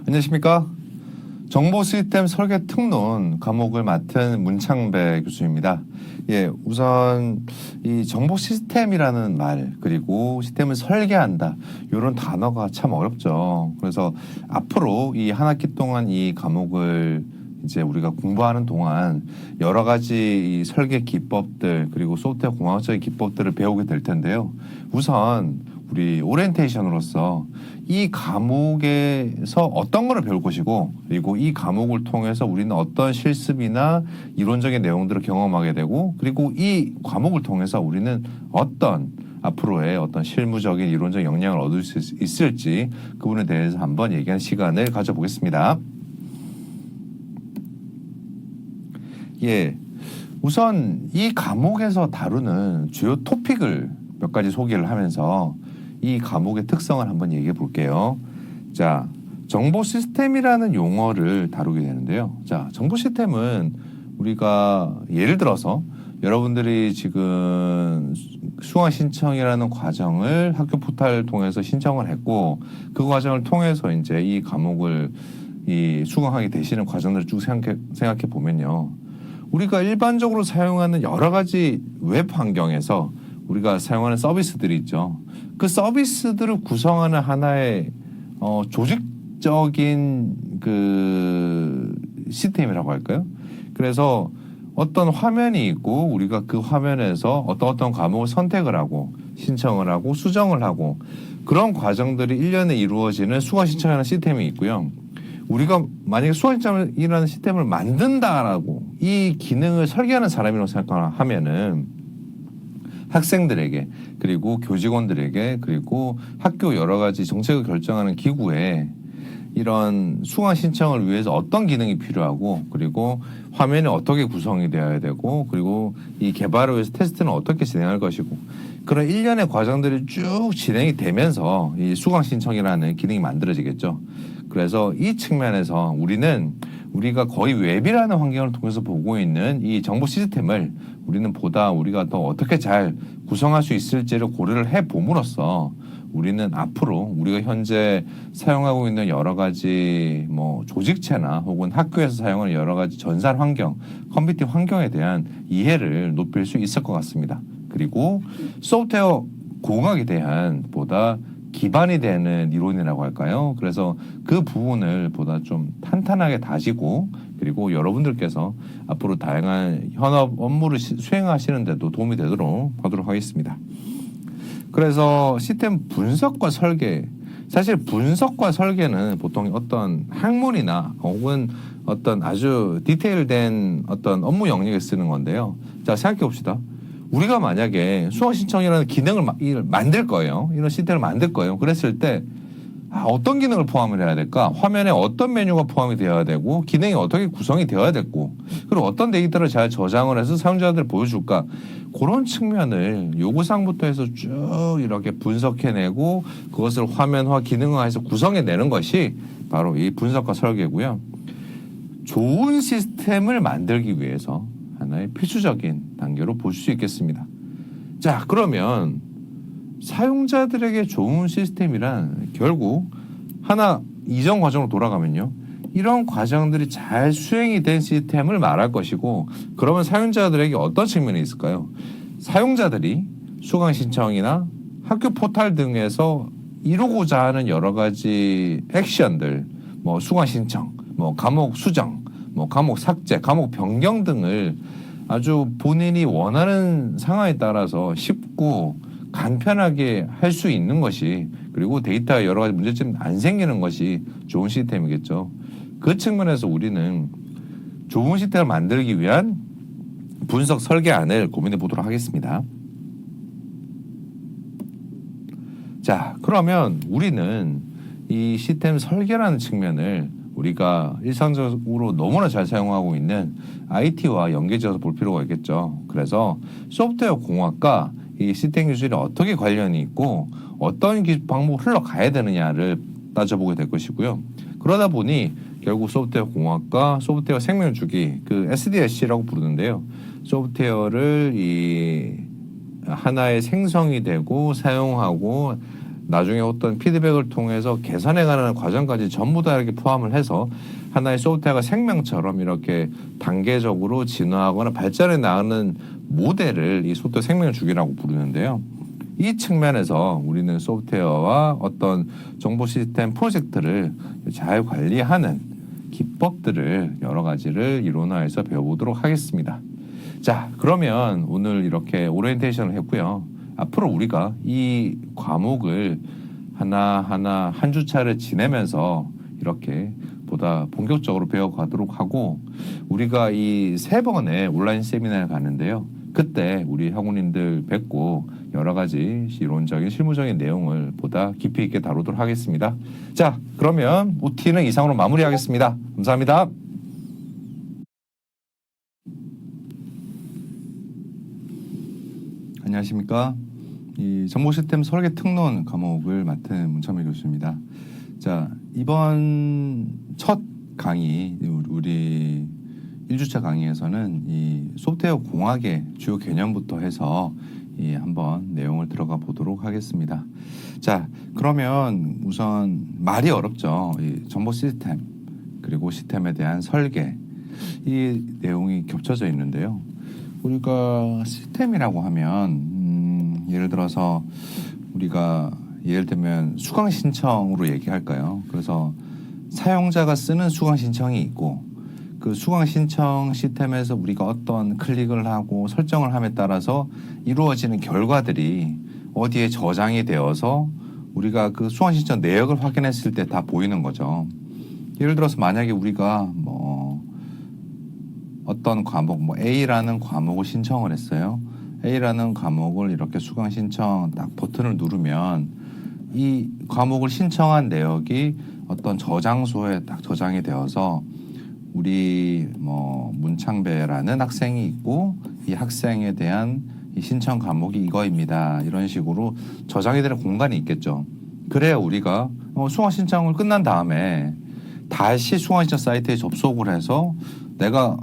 안녕하십니까? 정보 시스템 설계 특론 과목을 맡은 문창배 교수입니다. 예, 우선 이 정보 시스템이라는 말, 그리고 시스템을 설계한다, 이런 단어가 참 어렵죠. 그래서 앞으로 이 한 학기 동안 이 과목을 이제 우리가 공부하는 동안 여러 가지 이 설계 기법들, 그리고 소프트웨어 공학적인 기법들을 배우게 될 텐데요. 우선 우리 오리엔테이션으로서 이 과목에서 어떤 거를 배울 것이고, 그리고 이 과목을 통해서 우리는 어떤 실습이나 이론적인 내용들을 경험하게 되고, 그리고 이 과목을 통해서 우리는 어떤 앞으로의 어떤 실무적인 이론적 역량을 얻을 수 있을지, 그 부분에 대해서 한번 얘기하는 시간을 가져보겠습니다. 예, 우선 이 과목에서 다루는 주요 토픽을 몇 가지 소개를 하면서 이 과목의 특성을 한번 얘기해 볼게요. 자, 정보 시스템이라는 용어를 다루게 되는데요. 자, 정보 시스템은 우리가 예를 들어서 여러분들이 지금 수강 신청이라는 과정을 학교 포탈을 통해서 신청을 했고, 그 과정을 통해서 이제 이 과목을 수강하게 되시는 과정들을 쭉 생각해 보면요. 우리가 일반적으로 사용하는 여러 가지 웹 환경에서 우리가 사용하는 서비스들이 있죠. 그 서비스들을 구성하는 하나의 조직적인 그 시스템이라고 할까요? 그래서 어떤 화면이 있고, 우리가 그 화면에서 어떤 과목을 선택을 하고 신청을 하고 수정을 하고, 그런 과정들이 일련에 이루어지는 수강 신청이라는 시스템이 있고요. 우리가 만약에 수강 신청이라는 시스템을 만든다라고 이 기능을 설계하는 사람이라고 생각하면은 학생들에게, 그리고 교직원들에게, 그리고 학교 여러 가지 정책을 결정하는 기구에 이런 수강 신청을 위해서 어떤 기능이 필요하고, 그리고 화면이 어떻게 구성이 되어야 되고, 그리고 이 개발을 위해서 테스트는 어떻게 진행할 것이고, 그런 일련의 과정들이 쭉 진행이 되면서 이 수강 신청이라는 기능이 만들어지겠죠. 그래서 이 측면에서 우리가 거의 웹이라는 환경을 통해서 보고 있는 이 정보 시스템을 우리는 보다 우리가 더 어떻게 잘 구성할 수 있을지를 고려를 해 봄으로써 우리는 앞으로 우리가 현재 사용하고 있는 여러 가지 조직체나 혹은 학교에서 사용하는 여러 가지 전산 환경, 컴퓨팅 환경에 대한 이해를 높일 수 있을 것 같습니다. 그리고 소프트웨어 공학에 대한 보다 기반이 되는 이론이라고 할까요? 그래서 그 부분을 보다 좀 탄탄하게 다지고, 그리고 여러분들께서 앞으로 다양한 현업 업무를 수행하시는데도 도움이 되도록 하도록 하겠습니다. 그래서 시스템 분석과 설계, 사실 분석과 설계는 보통 어떤 학문이나 혹은 어떤 아주 디테일된 어떤 업무 영역에 쓰는 건데요. 자, 생각해 봅시다. 우리가 만약에 수강 신청이라는 기능을 만들 거예요. 이런 시스템을 만들 거예요. 그랬을 때 어떤 기능을 포함을 해야 될까? 화면에 어떤 메뉴가 포함이 되어야 되고, 기능이 어떻게 구성이 되어야 됐고, 그리고 어떤 데이터를 잘 저장을 해서 사용자들을 보여줄까? 그런 측면을 요구사항부터 해서 쭉 이렇게 분석해내고, 그것을 화면화, 기능화해서 구성해내는 것이 바로 이 분석과 설계고요. 좋은 시스템을 만들기 위해서 하나의 필수적인 단계로 볼 수 있겠습니다. 자, 그러면 사용자들에게 좋은 시스템이란 결국 하나 이전 과정으로 돌아가면요, 이런 과정들이 잘 수행이 된 시스템을 말할 것이고, 그러면 사용자들에게 어떤 측면이 있을까요? 사용자들이 수강 신청이나 학교 포탈 등에서 이루고자 하는 여러 가지 액션들, 수강 신청, 과목 수정, 과목 삭제, 과목 변경 등을 아주 본인이 원하는 상황에 따라서 쉽고 간편하게 할 수 있는 것이, 그리고 데이터에 여러 가지 문제점이 안 생기는 것이 좋은 시스템이겠죠. 그 측면에서 우리는 좋은 시스템을 만들기 위한 분석 설계안을 고민해 보도록 하겠습니다. 자, 그러면 우리는 이 시스템 설계라는 측면을 우리가 일상적으로 너무나 잘 사용하고 있는 IT와 연계지어서 볼 필요가 있겠죠. 그래서 소프트웨어 공학과 이 시스템 기술이 어떻게 관련이 있고, 어떤 방법으로 흘러가야 되느냐를 따져보게 될 것이고요. 그러다 보니 결국 소프트웨어 공학과 소프트웨어 생명주기, 그 SDLC라고 부르는데요. 소프트웨어를 이 하나의 생성이 되고 사용하고 나중에 어떤 피드백을 통해서 개선해가는 과정까지 전부 다 이렇게 포함을 해서 하나의 소프트웨어가 생명처럼 이렇게 단계적으로 진화하거나 발전해 나가는 모델을 이 소프트웨어 생명 주기라고 부르는데요. 이 측면에서 우리는 소프트웨어와 어떤 정보 시스템 프로젝트를 잘 관리하는 기법들을 여러 가지를 이론화해서 배워보도록 하겠습니다. 자, 그러면 오늘 이렇게 오리엔테이션을 했고요. 앞으로 우리가 이 과목을 하나하나 한 주차를 지내면서 이렇게 보다 본격적으로 배워가도록 하고, 우리가 이 3번의 온라인 세미나를 가는데요. 그때 우리 학우님들 뵙고 여러 가지 이론적인 실무적인 내용을 보다 깊이 있게 다루도록 하겠습니다. 자, 그러면 OT는 이상으로 마무리하겠습니다. 감사합니다. 안녕하십니까. 이 정보시스템 설계 특론 과목을 맡은 문창민 교수입니다. 자, 이번 첫 강의, 우리 1주차 강의에서는 이 소프트웨어 공학의 주요 개념부터 해서 한번 내용을 들어가 보도록 하겠습니다. 자, 그러면 우선 말이 어렵죠. 이 정보 시스템, 그리고 시스템에 대한 설계, 이 내용이 겹쳐져 있는데요. 우리가 시스템이라고 하면 예를 들어서 우리가 예를 들면 수강 신청으로 얘기할까요? 그래서 사용자가 쓰는 수강 신청이 있고, 그 수강 신청 시스템에서 우리가 어떤 클릭을 하고 설정을 함에 따라서 이루어지는 결과들이 어디에 저장이 되어서 우리가 그 수강 신청 내역을 확인했을 때 다 보이는 거죠. 예를 들어서 만약에 우리가 뭐 어떤 과목, 뭐 A라는 과목을 신청을 했어요. A라는 과목을 이렇게 수강 신청 딱 버튼을 누르면 이 과목을 신청한 내역이 어떤 저장소에 딱 저장이 되어서 우리 뭐 문창배라는 학생이 있고, 이 학생에 대한 이 신청 과목이 이거입니다. 이런 식으로 저장이 되는 공간이 있겠죠. 그래야 우리가 수강 신청을 끝난 다음에 다시 수강 신청 사이트에 접속을 해서 내가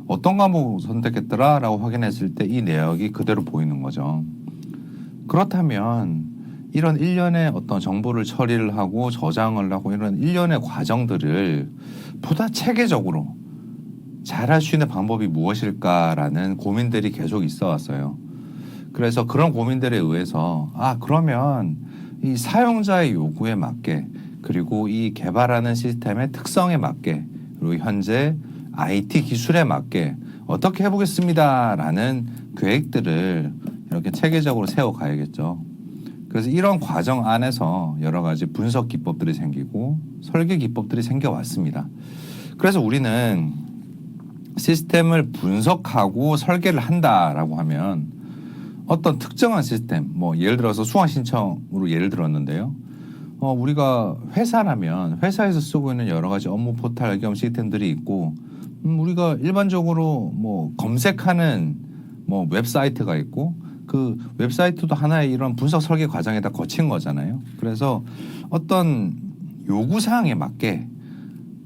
어떤 과목을 선택했더라 라고 확인했을 때 이 내역이 그대로 보이는 거죠. 그렇다면 이런 일련의 어떤 정보를 처리를 하고 저장을 하고 이런 일련의 과정들을 보다 체계적으로 잘할 수 있는 방법이 무엇일까라는 고민들이 계속 있어 왔어요. 그래서 그런 고민들에 의해서 그러면 이 사용자의 요구에 맞게, 그리고 이 개발하는 시스템의 특성에 맞게, 그리고 현재 IT 기술에 맞게 어떻게 해보겠습니다라는 계획들을 이렇게 체계적으로 세워가야겠죠. 그래서 이런 과정 안에서 여러 가지 분석 기법들이 생기고 설계 기법들이 생겨왔습니다. 그래서 우리는 시스템을 분석하고 설계를 한다라고 하면 어떤 특정한 시스템, 뭐 예를 들어서 수강 신청으로 예를 들었는데요. 우리가 회사라면 회사에서 쓰고 있는 여러 가지 업무 포탈 겸 시스템들이 있고, 우리가 일반적으로 뭐 검색하는 뭐 웹사이트가 있고, 그 웹사이트도 하나의 이런 분석 설계 과정에 다 거친 거잖아요. 그래서 어떤 요구사항에 맞게,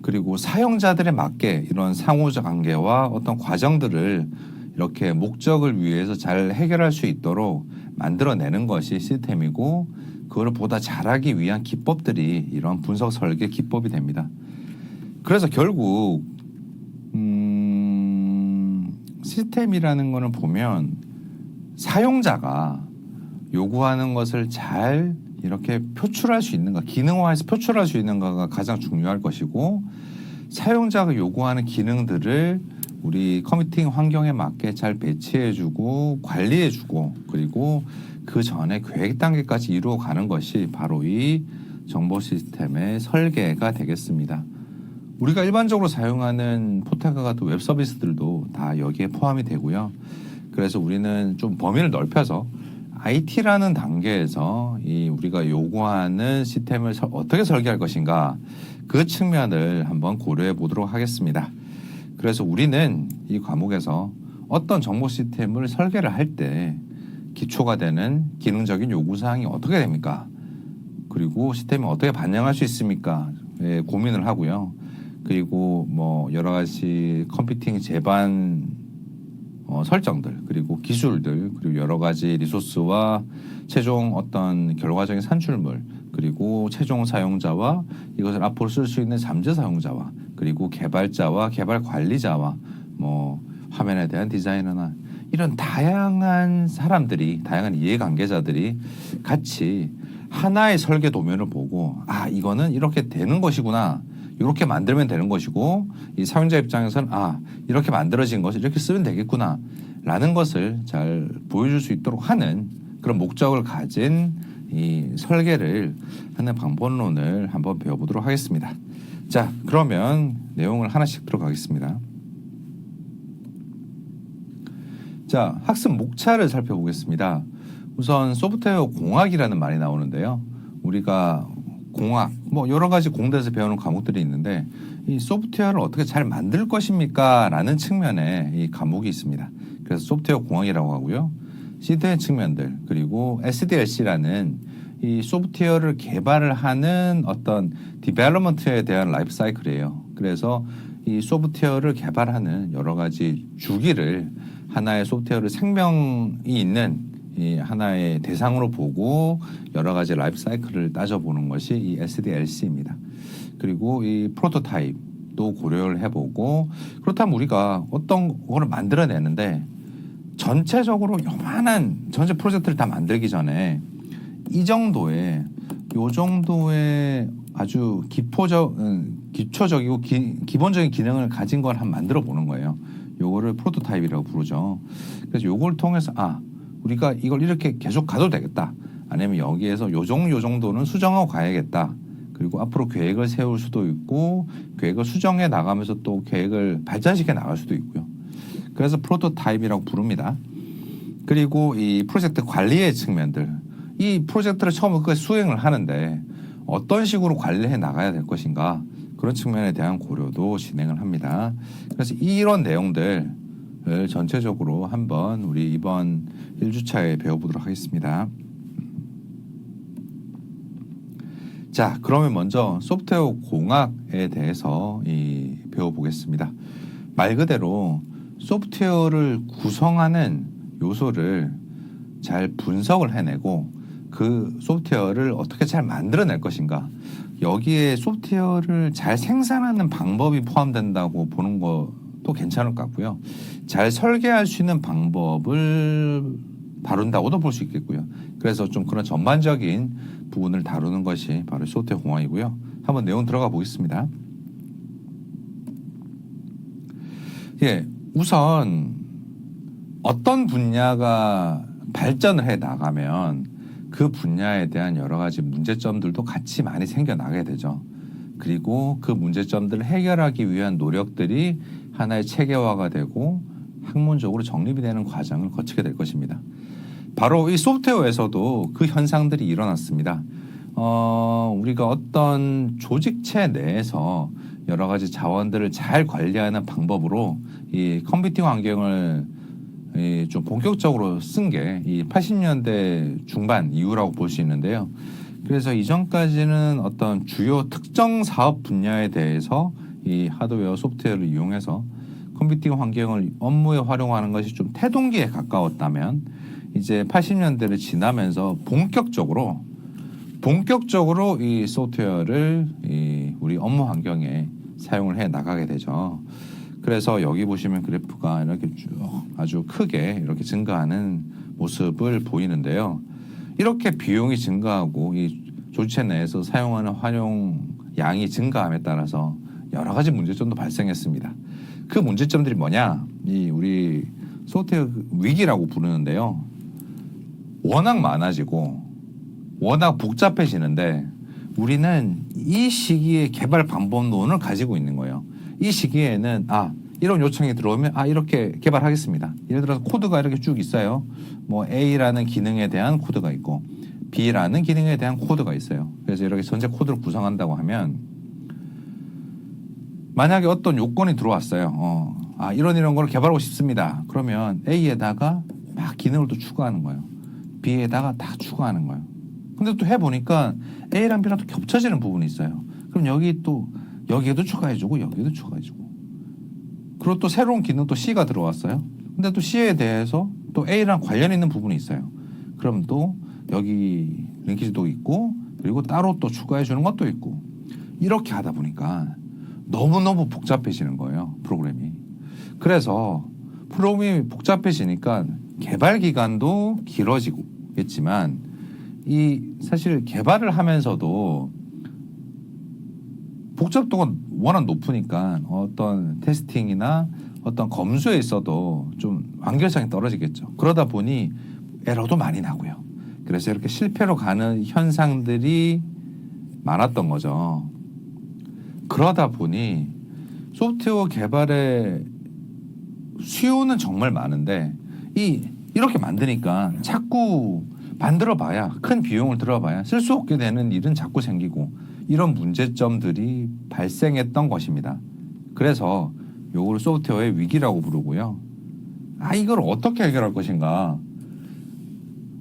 그리고 사용자들에 맞게 이런 상호적 관계와 어떤 과정들을 이렇게 목적을 위해서 잘 해결할 수 있도록 만들어내는 것이 시스템이고, 그걸 보다 잘하기 위한 기법들이 이런 분석 설계 기법이 됩니다. 그래서 결국 시스템이라는 거는 보면 사용자가 요구하는 것을 잘 이렇게 표출할 수 있는가, 기능화해서 표출할 수 있는가가 가장 중요할 것이고, 사용자가 요구하는 기능들을 우리 컴퓨팅 환경에 맞게 잘 배치해주고 관리해주고, 그리고 그 전에 계획 단계까지 이루어가는 것이 바로 이 정보 시스템의 설계가 되겠습니다. 우리가 일반적으로 사용하는 포탈과 같은 웹 서비스들도 다 여기에 포함이 되고요. 그래서 우리는 좀 범위를 넓혀서 IT라는 단계에서 이 우리가 요구하는 시스템을 어떻게 설계할 것인가, 그 측면을 한번 고려해 보도록 하겠습니다. 그래서 우리는 이 과목에서 어떤 정보 시스템을 설계를 할 때 기초가 되는 기능적인 요구사항이 어떻게 됩니까? 그리고 시스템이 어떻게 반영할 수 있습니까? 고민을 하고요. 그리고 뭐 여러 가지 컴퓨팅 제반 설정들 그리고 기술들 그리고 여러 가지 리소스와 최종 어떤 결과적인 산출물 그리고 최종 사용자와 이것을 앞으로 쓸 수 있는 잠재 사용자와 그리고 개발자와 개발 관리자와 뭐 화면에 대한 디자이너나 이런 다양한 사람들이 다양한 이해관계자들이 같이 하나의 설계 도면을 보고 아 이거는 이렇게 되는 것이구나 이렇게 만들면 되는 것이고 이 사용자 입장에서는 아 이렇게 만들어진 것을 이렇게 쓰면 되겠구나 라는 것을 잘 보여줄 수 있도록 하는 그런 목적을 가진 이 설계를 하는 방법론을 한번 배워보도록 하겠습니다. 자 그러면 내용을 하나씩 들어가겠습니다. 자 학습 목차를 살펴보겠습니다. 우선 소프트웨어 공학이라는 말이 나오는데요. 우리가 공학 뭐 여러 가지 공대에서 배우는 과목들이 있는데 이 소프트웨어를 어떻게 잘 만들 것입니까? 라는 측면에 이 과목이 있습니다. 그래서 소프트웨어 공학이라고 하고요. 시스템 측면들 그리고 SDLC라는 이 소프트웨어를 개발을 하는 어떤 디벨롭먼트에 대한 라이프 사이클이에요. 그래서 이 소프트웨어를 개발하는 여러 가지 주기를 하나의 소프트웨어를 생명이 있는 이 하나의 대상으로 보고 여러 가지 라이프 사이클을 따져보는 것이 이 SDLC입니다. 그리고 이 프로토타입도 고려를 해보고 그렇다면 우리가 어떤 거를 만들어내는데 전체적으로 요만한 전체 프로젝트를 다 만들기 전에 이 정도의 요 정도의 아주 기초적이고 기본적인 기능을 가진 걸 한번 만들어 보는 거예요. 요거를 프로토타입이라고 부르죠. 그래서 요걸 통해서 우리가 이걸 이렇게 계속 가도 되겠다. 아니면 여기에서 요 정도는 수정하고 가야겠다. 그리고 앞으로 계획을 세울 수도 있고 계획을 수정해 나가면서 또 계획을 발전시켜 나갈 수도 있고요. 그래서 프로토타입이라고 부릅니다. 그리고 이 프로젝트 관리의 측면들. 이 프로젝트를 처음부터 수행을 하는데 어떤 식으로 관리해 나가야 될 것인가 그런 측면에 대한 고려도 진행을 합니다. 그래서 이런 내용들을 전체적으로 한번 우리 이번 1주차에 배워보도록 하겠습니다. 자, 그러면 먼저 소프트웨어 공학에 대해서 배워보겠습니다. 말 그대로 소프트웨어를 구성하는 요소를 잘 분석을 해내고 그 소프트웨어를 어떻게 잘 만들어낼 것인가 여기에 소프트웨어를 잘 생산하는 방법이 포함된다고 보는 것도 괜찮을 것 같고요. 잘 설계할 수 있는 방법을 다룬다고도 볼 수 있겠고요. 그래서 좀 그런 전반적인 부분을 다루는 것이 바로 소프트웨어 공학이고요. 한번 내용 들어가 보겠습니다. 예, 우선 어떤 분야가 발전을 해 나가면 그 분야에 대한 여러 가지 문제점들도 같이 많이 생겨나게 되죠. 그리고 그 문제점들을 해결하기 위한 노력들이 하나의 체계화가 되고 학문적으로 정립이 되는 과정을 거치게 될 것입니다. 바로 이 소프트웨어에서도 그 현상들이 일어났습니다. 우리가 어떤 조직체 내에서 여러 가지 자원들을 잘 관리하는 방법으로 이 컴퓨팅 환경을 좀 본격적으로 쓴 게 이 80년대 중반 이후라고 볼 수 있는데요. 그래서 이전까지는 어떤 주요 특정 사업 분야에 대해서 이 하드웨어 소프트웨어를 이용해서 컴퓨팅 환경을 업무에 활용하는 것이 좀 태동기에 가까웠다면 이제 80년대를 지나면서 본격적으로 이 소프트웨어를 우리 업무 환경에 사용을 해 나가게 되죠. 그래서 여기 보시면 그래프가 이렇게 쭉 아주 크게 이렇게 증가하는 모습을 보이는데요. 이렇게 비용이 증가하고 이 조직체 내에서 사용하는 활용 양이 증가함에 따라서 여러 가지 문제점도 발생했습니다. 그 문제점들이 뭐냐? 우리 소프트웨어 위기라고 부르는데요. 워낙 많아지고 워낙 복잡해지는데 우리는 이 시기에 개발 방법론을 가지고 있는 거예요. 이 시기에는 이런 요청이 들어오면 이렇게 개발하겠습니다. 예를 들어서 코드가 이렇게 쭉 있어요. 뭐 A라는 기능에 대한 코드가 있고 B라는 기능에 대한 코드가 있어요. 그래서 이렇게 전체 코드를 구성한다고 하면 만약에 어떤 요건이 들어왔어요. 이런 걸 개발하고 싶습니다. 그러면 A에다가 막 기능을 또 추가하는 거예요. B에다가 다 추가하는 거예요. 근데 또 해보니까 A랑 B랑 또 겹쳐지는 부분이 있어요. 그럼 여기에도 추가해주고 여기에도 추가해주고 그리고 또 새로운 기능 또 C가 들어왔어요. 근데 또 C에 대해서 또 A랑 관련 있는 부분이 있어요. 그럼 또 여기 링키지도 있고 그리고 따로 또 추가해 주는 것도 있고 이렇게 하다 보니까 너무너무 복잡해지는 거예요. 프로그램이. 그래서 프로그램이 복잡해지니까 개발 기간도 길어지겠지만 이 사실 개발을 하면서도 복잡도가 워낙 높으니까 어떤 테스팅이나 어떤 검수에 있어도 좀 완결성이 떨어지겠죠. 그러다 보니 에러도 많이 나고요. 그래서 이렇게 실패로 가는 현상들이 많았던 거죠. 그러다 보니 소프트웨어 개발의 수요는 정말 많은데 이렇게 만드니까 자꾸 만들어봐야 큰 비용을 들어봐야 쓸 수 없게 되는 일은 자꾸 생기고 이런 문제점들이 발생했던 것입니다. 그래서 요걸 소프트웨어의 위기라고 부르고요. 이걸 어떻게 해결할 것인가?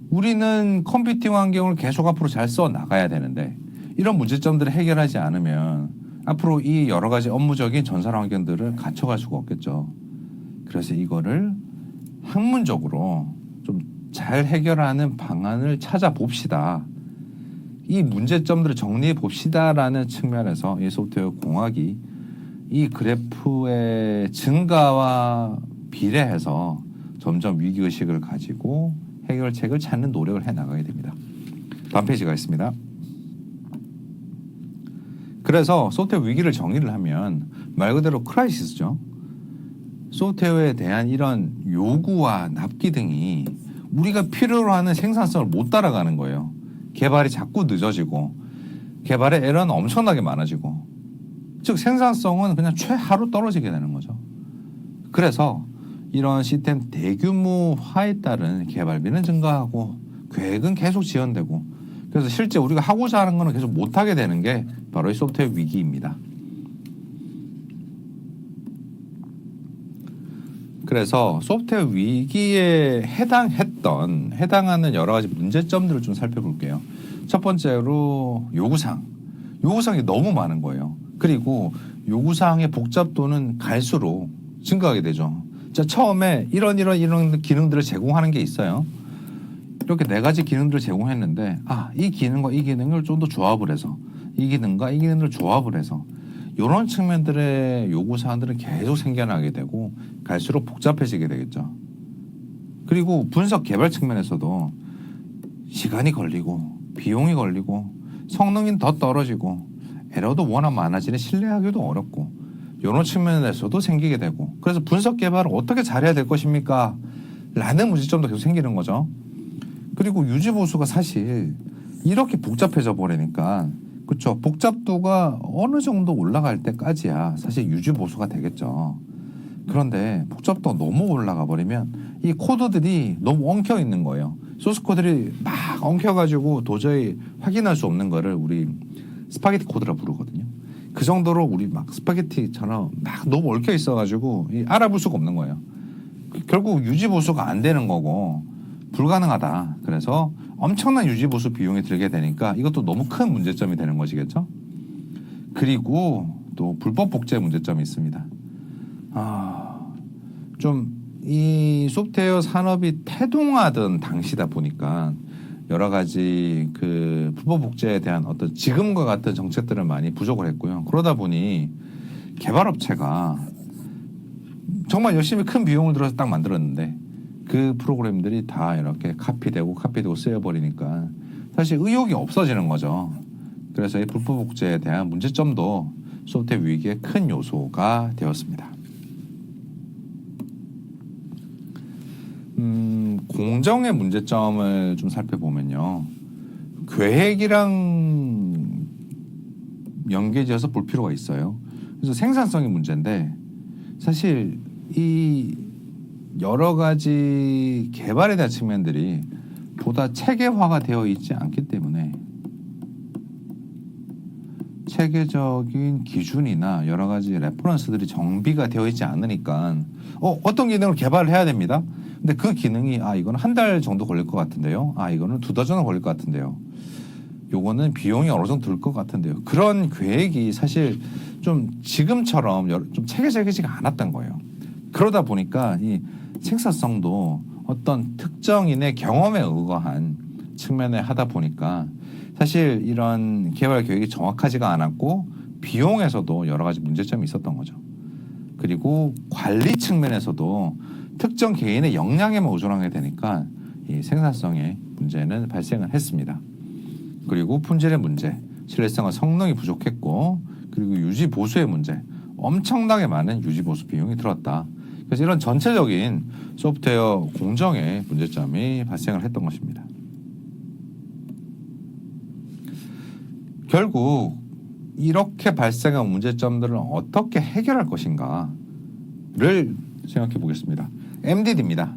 우리는 컴퓨팅 환경을 계속 앞으로 잘 써 나가야 되는데 이런 문제점들을 해결하지 않으면 앞으로 이 여러 가지 업무적인 전산 환경들을 갖춰갈 수가 없겠죠. 그래서 이거를 학문적으로 좀 잘 해결하는 방안을 찾아봅시다. 이 문제점들을 정리해 봅시다라는 측면에서 이 소프트웨어 공학이 이 그래프의 증가와 비례해서 점점 위기의식을 가지고 해결책을 찾는 노력을 해나가게 됩니다. 다음 페이지가 있습니다. 그래서 소프트웨어 위기를 정의를 하면 말 그대로 크라이시스죠. 소프트웨어에 대한 이런 요구와 납기 등이 우리가 필요로 하는 생산성을 못 따라가는 거예요. 개발이 자꾸 늦어지고 개발의 에러는 엄청나게 많아지고 즉 생산성은 그냥 최하로 떨어지게 되는 거죠. 그래서 이런 시스템 대규모화에 따른 개발비는 증가하고 계획은 계속 지연되고 그래서 실제 우리가 하고자 하는 거는 계속 못하게 되는 게 바로 이 소프트웨어 위기입니다. 그래서 소프트웨어 위기에 해당하는 여러 가지 문제점들을 좀 살펴볼게요. 첫 번째로 요구사항이 너무 많은 거예요. 그리고 요구사항의 복잡도는 갈수록 증가하게 되죠. 자, 처음에 이런 기능들을 제공하는 게 있어요. 이렇게 4가지 기능들을 제공했는데 이 기능과 이 기능을 좀 더 조합을 해서 이 기능과 이 기능을 조합을 해서 이런 측면들의 요구사항들은 계속 생겨나게 되고 갈수록 복잡해지게 되겠죠. 그리고 분석 개발 측면에서도 시간이 걸리고 비용이 걸리고 성능이 더 떨어지고 에러도 워낙 많아지니 신뢰하기도 어렵고 이런 측면에서도 생기게 되고 그래서 분석 개발을 어떻게 잘해야 될 것입니까? 라는 문제점도 계속 생기는 거죠. 그리고 유지 보수가 사실 이렇게 복잡해져 버리니까 그렇죠. 복잡도가 어느 정도 올라갈 때까지야 사실 유지 보수가 되겠죠. 그런데 복잡도가 너무 올라가 버리면 이 코드들이 너무 엉켜 있는 거예요. 소스 코드들이 막 엉켜가지고 도저히 확인할 수 없는 거를 우리 스파게티 코드라 부르거든요. 그 정도로 우리 막 스파게티처럼 막 너무 얽혀 있어가지고 알아볼 수가 없는 거예요. 결국 유지 보수가 안 되는 거고 불가능하다. 그래서 엄청난 유지 보수 비용이 들게 되니까 이것도 너무 큰 문제점이 되는 것이겠죠. 그리고 또 불법 복제 문제점이 있습니다. 좀 이 소프트웨어 산업이 태동하던 당시다 보니까 여러 가지 그 불법 복제에 대한 어떤 지금과 같은 정책들은 많이 부족을 했고요. 그러다 보니 개발업체가 정말 열심히 큰 비용을 들여서 딱 만들었는데 그 프로그램들이 다 이렇게 카피되고 쓰여버리니까 사실 의욕이 없어지는 거죠. 그래서 이 불법 복제에 대한 문제점도 소프트웨어 위기의 큰 요소가 되었습니다. 공정의 문제점을 좀 살펴보면요. 계획이랑 연계지어서 볼 필요가 있어요. 그래서 생산성이 문제인데 사실 이 여러 가지 개발에 대한 측면들이 보다 체계화가 되어 있지 않기 때문에 체계적인 기준이나 여러 가지 레퍼런스들이 정비가 되어 있지 않으니까 어떤 기능을 개발을 해야 됩니다. 근데 그 기능이 이거는 한 달 정도 걸릴 것 같은데요. 이거는 2달은 걸릴 것 같은데요. 요거는 비용이 어느 정도 들 것 같은데요. 그런 계획이 사실 좀 지금처럼 좀 체계적이지가 않았던 거예요. 그러다 보니까 이 생산성도 어떤 특정인의 경험에 의거한 측면에 하다 보니까 사실 이런 개발 계획이 정확하지가 않았고 비용에서도 여러 가지 문제점이 있었던 거죠. 그리고 관리 측면에서도 특정 개인의 역량에만 의존하게 되니까 이 생산성의 문제는 발생을 했습니다. 그리고 품질의 문제, 신뢰성과 성능이 부족했고, 그리고 유지 보수의 문제, 엄청나게 많은 유지 보수 비용이 들었다. 그래서 이런 전체적인 소프트웨어 공정의 문제점이 발생을 했던 것입니다. 결국 이렇게 발생한 문제점들을 어떻게 해결할 것인가를 생각해 보겠습니다. MDD입니다.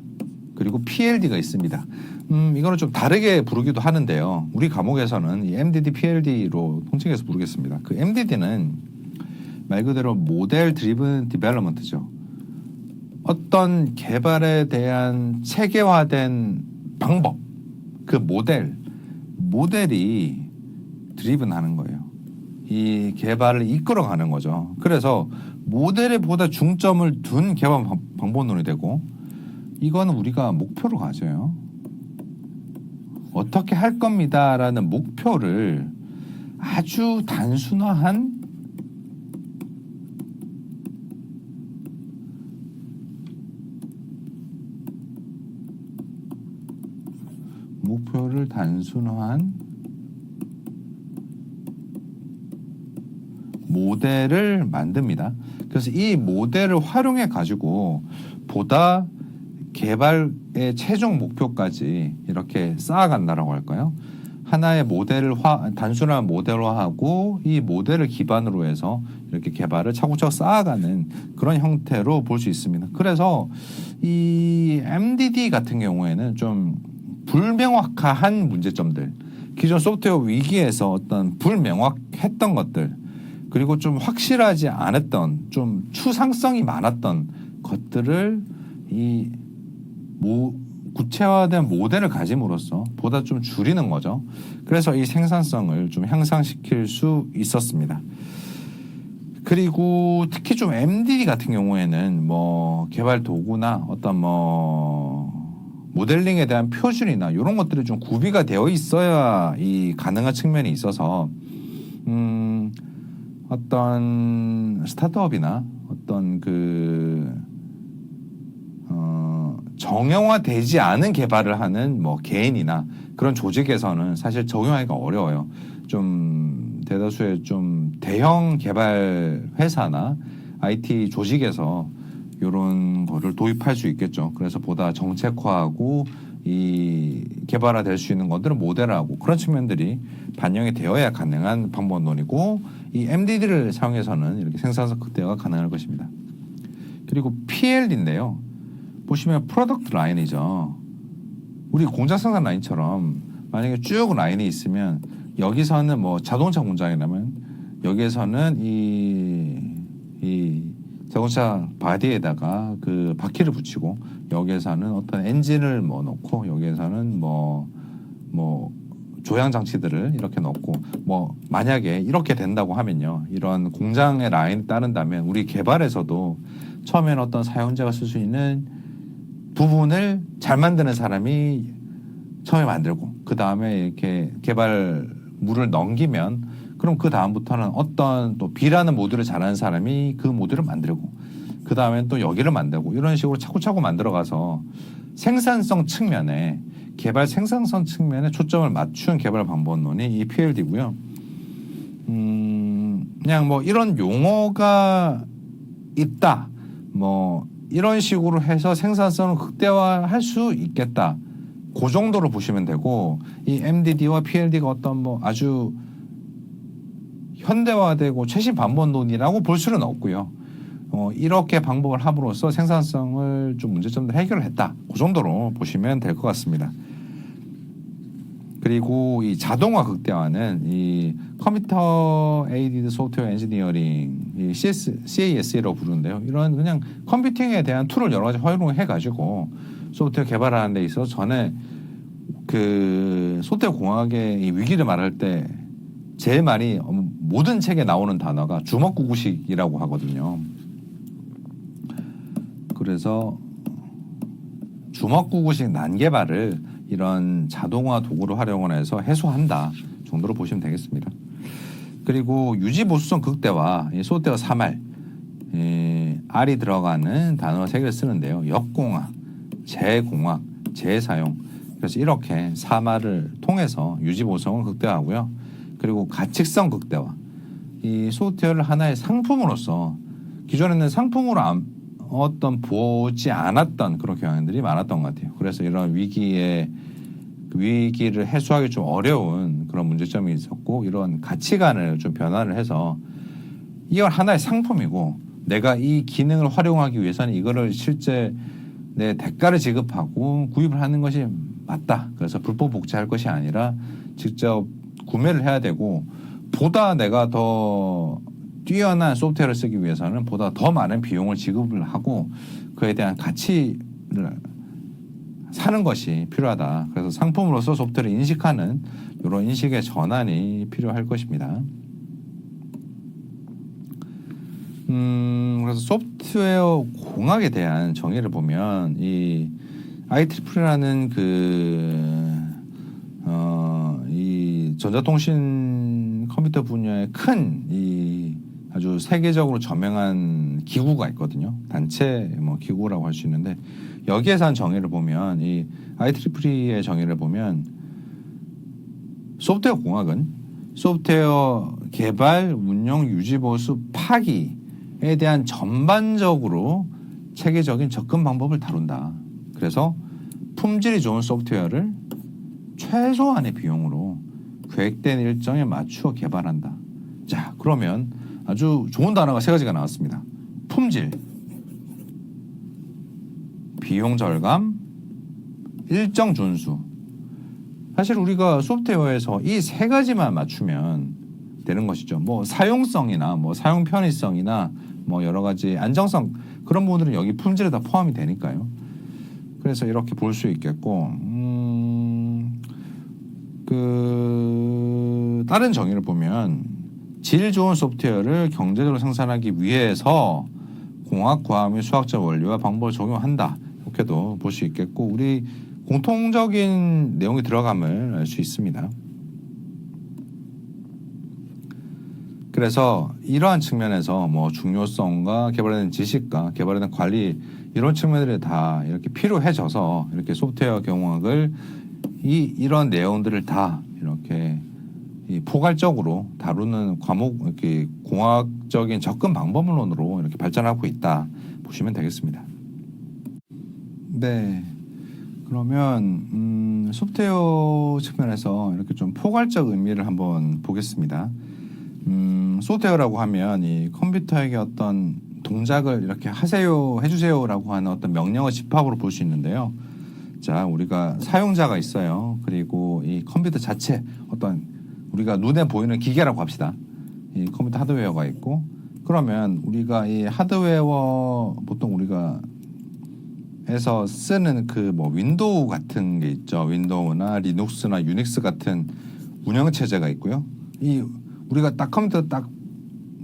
그리고 PLD가 있습니다. 이거는 좀 다르게 부르기도 하는데요. 우리 과목에서는 이 MDD, PLD로 통칭해서 부르겠습니다. 그 MDD는 말 그대로 모델 드리븐 디벨롭먼트죠. 어떤 개발에 대한 체계화된 방법, 그 모델이 드리븐하는 거예요. 이 개발을 이끌어가는 거죠. 그래서 모델에 보다 중점을 둔 개발 방법론이 되고, 이거는 우리가 목표로 가져요. 어떻게 할 겁니다라는 목표를 아주 단순화한 모델을 만듭니다. 그래서 이 모델을 활용해 가지고 보다 개발의 최종 목표까지 이렇게 쌓아간다라고 할까요? 하나의 모델을 단순한 모델화하고 이 모델을 기반으로 해서 이렇게 개발을 차곡차곡 쌓아가는 그런 형태로 볼 수 있습니다. 그래서 이 MDD 같은 경우에는 좀 불명확한 문제점들, 기존 소프트웨어 위기에서 어떤 불명확했던 것들, 그리고 좀 확실하지 않았던, 좀 추상성이 많았던 것들을 이 구체화된 모델을 가짐으로써 보다 좀 줄이는 거죠. 그래서 이 생산성을 좀 향상시킬 수 있었습니다. 그리고 특히 좀 MDD 같은 경우에는 뭐 개발 도구나 어떤 뭐 모델링에 대한 표준이나 이런 것들이 좀 구비가 되어 있어야 이 가능한 측면이 있어서 어떤 스타트업이나 어떤 정형화되지 않은 개발을 하는 뭐 개인이나 그런 조직에서는 사실 적용하기가 어려워요. 좀 대다수의 좀 대형 개발 회사나 IT 조직에서 이런 거를 도입할 수 있겠죠. 그래서 보다 정책화하고 이 개발화될 수 있는 것들을 모델하고 그런 측면들이 반영이 되어야 가능한 방법론이고, 이 MDD를 사용해서는 이렇게 생산성 극대화가 가능할 것입니다. 그리고 PLD인데요. 보시면 프로덕트 라인이죠. 우리 공장 생산 라인처럼 만약에 쭉 라인이 있으면 여기서는 뭐 자동차 공장이라면 여기에서는 이 자동차 바디에다가 그 바퀴를 붙이고, 여기에서는 어떤 엔진을 뭐 넣고, 여기에서는 뭐 조향 장치들을 이렇게 넣고, 뭐 만약에 이렇게 된다고 하면요, 이런 공장의 라인을 따른다면 우리 개발에서도 처음에는 어떤 사용자가 쓸 수 있는 부분을 잘 만드는 사람이 처음에 만들고, 그 다음에 이렇게 개발물을 넘기면, 그럼 그 다음부터는 어떤 또 B라는 모듈을 잘하는 사람이 그 모듈을 만들고, 그 다음엔 또 여기를 만들고, 이런 식으로 차곡차곡 만들어가서 생산성 측면에, 개발 생산성 측면에 초점을 맞춘 개발 방법론이 이 PLD고요. 그냥 뭐 이런 용어가 있다, 뭐 이런 식으로 해서 생산성을 극대화할 수 있겠다, 그 정도로 보시면 되고, 이 MDD와 PLD가 어떤 뭐 아주 현대화되고 최신 방법론이라고 볼 수는 없고요. 이렇게 방법을 함으로써 생산성을 좀 문제점들 해결을 했다, 그 정도로 보시면 될 것 같습니다. 그리고 이 자동화 극대화는 이 컴퓨터 에이디드 소프트웨어 엔지니어링, 이 CAS라고 부르는데요. 이런 그냥 컴퓨팅에 대한 툴을 여러 가지 활용해 가지고 소프트웨어 개발하는 데 있어서 전에 그 소프트웨어 공학의 이 위기를 말할 때 제일 많이 모든 책에 나오는 단어가 주먹구구식이라고 하거든요. 그래서 주먹구구식 난개발을 이런 자동화 도구를 활용해서 해소한다 정도로 보시면 되겠습니다. 그리고 유지보수성 극대화, 이 소프트웨어 3R, R이 들어가는 단어 3개를 쓰는데요. 역공학, 재공학, 재사용. 그래서 이렇게 3R을 통해서 유지보수성을 극대화하고요. 그리고 가칙성 극대화. 이 소프트웨어를 하나의 상품으로서 기존에는 상품으로 어떤 보지 않았던 그런 경향들이 많았던 것 같아요. 그래서 이런 위기를 해소하기 좀 어려운 그런 문제점이 있었고, 이런 가치관을 좀 변화를 해서 이건 하나의 상품이고 내가 이 기능을 활용하기 위해서는 이거를 실제 내 대가를 지급하고 구입을 하는 것이 맞다. 그래서 불법 복제할 것이 아니라 직접 구매를 해야 되고, 보다 내가 더 뛰어난 소프트웨어를 쓰기 위해서는 보다 더 많은 비용을 지급을 하고 그에 대한 가치를 사는 것이 필요하다. 그래서 상품으로서 소프트웨어를 인식하는 이런 인식의 전환이 필요할 것입니다. 그래서 소프트웨어 공학에 대한 정의를 보면 이 IEEE라는 이 전자통신 컴퓨터 분야의 큰 이 아주 세계적으로 저명한 기구가 있거든요. 단체 기구라고 할 수 있는데, 여기에서 한 정의를 보면, 이 IEEE의 정의를 보면, 소프트웨어 공학은 소프트웨어 개발, 운영, 유지, 보수, 파기에 대한 전반적으로 체계적인 접근 방법을 다룬다. 그래서 품질이 좋은 소프트웨어를 최소한의 비용으로 계획된 일정에 맞추어 개발한다. 자, 그러면 아주 좋은 단어가 3가지가 나왔습니다. 품질, 비용 절감, 일정 준수. 사실 우리가 소프트웨어에서 이 3가지만 맞추면 되는 것이죠. 사용성이나 사용 편의성이나 여러 가지 안정성, 그런 부분들은 여기 품질에 다 포함이 되니까요. 그래서 이렇게 볼 수 있겠고, 다른 정의를 보면 질 좋은 소프트웨어를 경제적으로 생산하기 위해서 공학, 과학 및 수학적 원리와 방법을 적용한다. 이렇게도 볼 수 있겠고, 우리 공통적인 내용이 들어감을 알 수 있습니다. 그래서 이러한 측면에서 중요성과 개발된 지식과 개발된 관리, 이런 측면들이 다 이렇게 필요해져서 이렇게 소프트웨어 경영학을 이런 내용들을 다 이렇게 포괄적으로 다루는 과목, 이렇게 공학적인 접근 방법론으로 이렇게 발전하고 있다 보시면 되겠습니다. 네, 그러면 소프트웨어 측면에서 이렇게 좀 포괄적 의미를 한번 보겠습니다. 소프트웨어라고 하면 이 컴퓨터에게 어떤 동작을 이렇게 하세요, 해주세요라고 하는 어떤 명령어 집합으로 볼 수 있는데요. 자, 우리가 사용자가 있어요. 그리고 이 컴퓨터 자체, 어떤 우리가 눈에 보이는 기계라고 합시다. 이 컴퓨터 하드웨어가 있고, 그러면 우리가 이 하드웨어, 보통 우리가 에서 쓰는 윈도우 같은 게 있죠. 윈도우나 리눅스나 유닉스 같은 운영체제가 있고요. 이 우리가 딱 컴퓨터 딱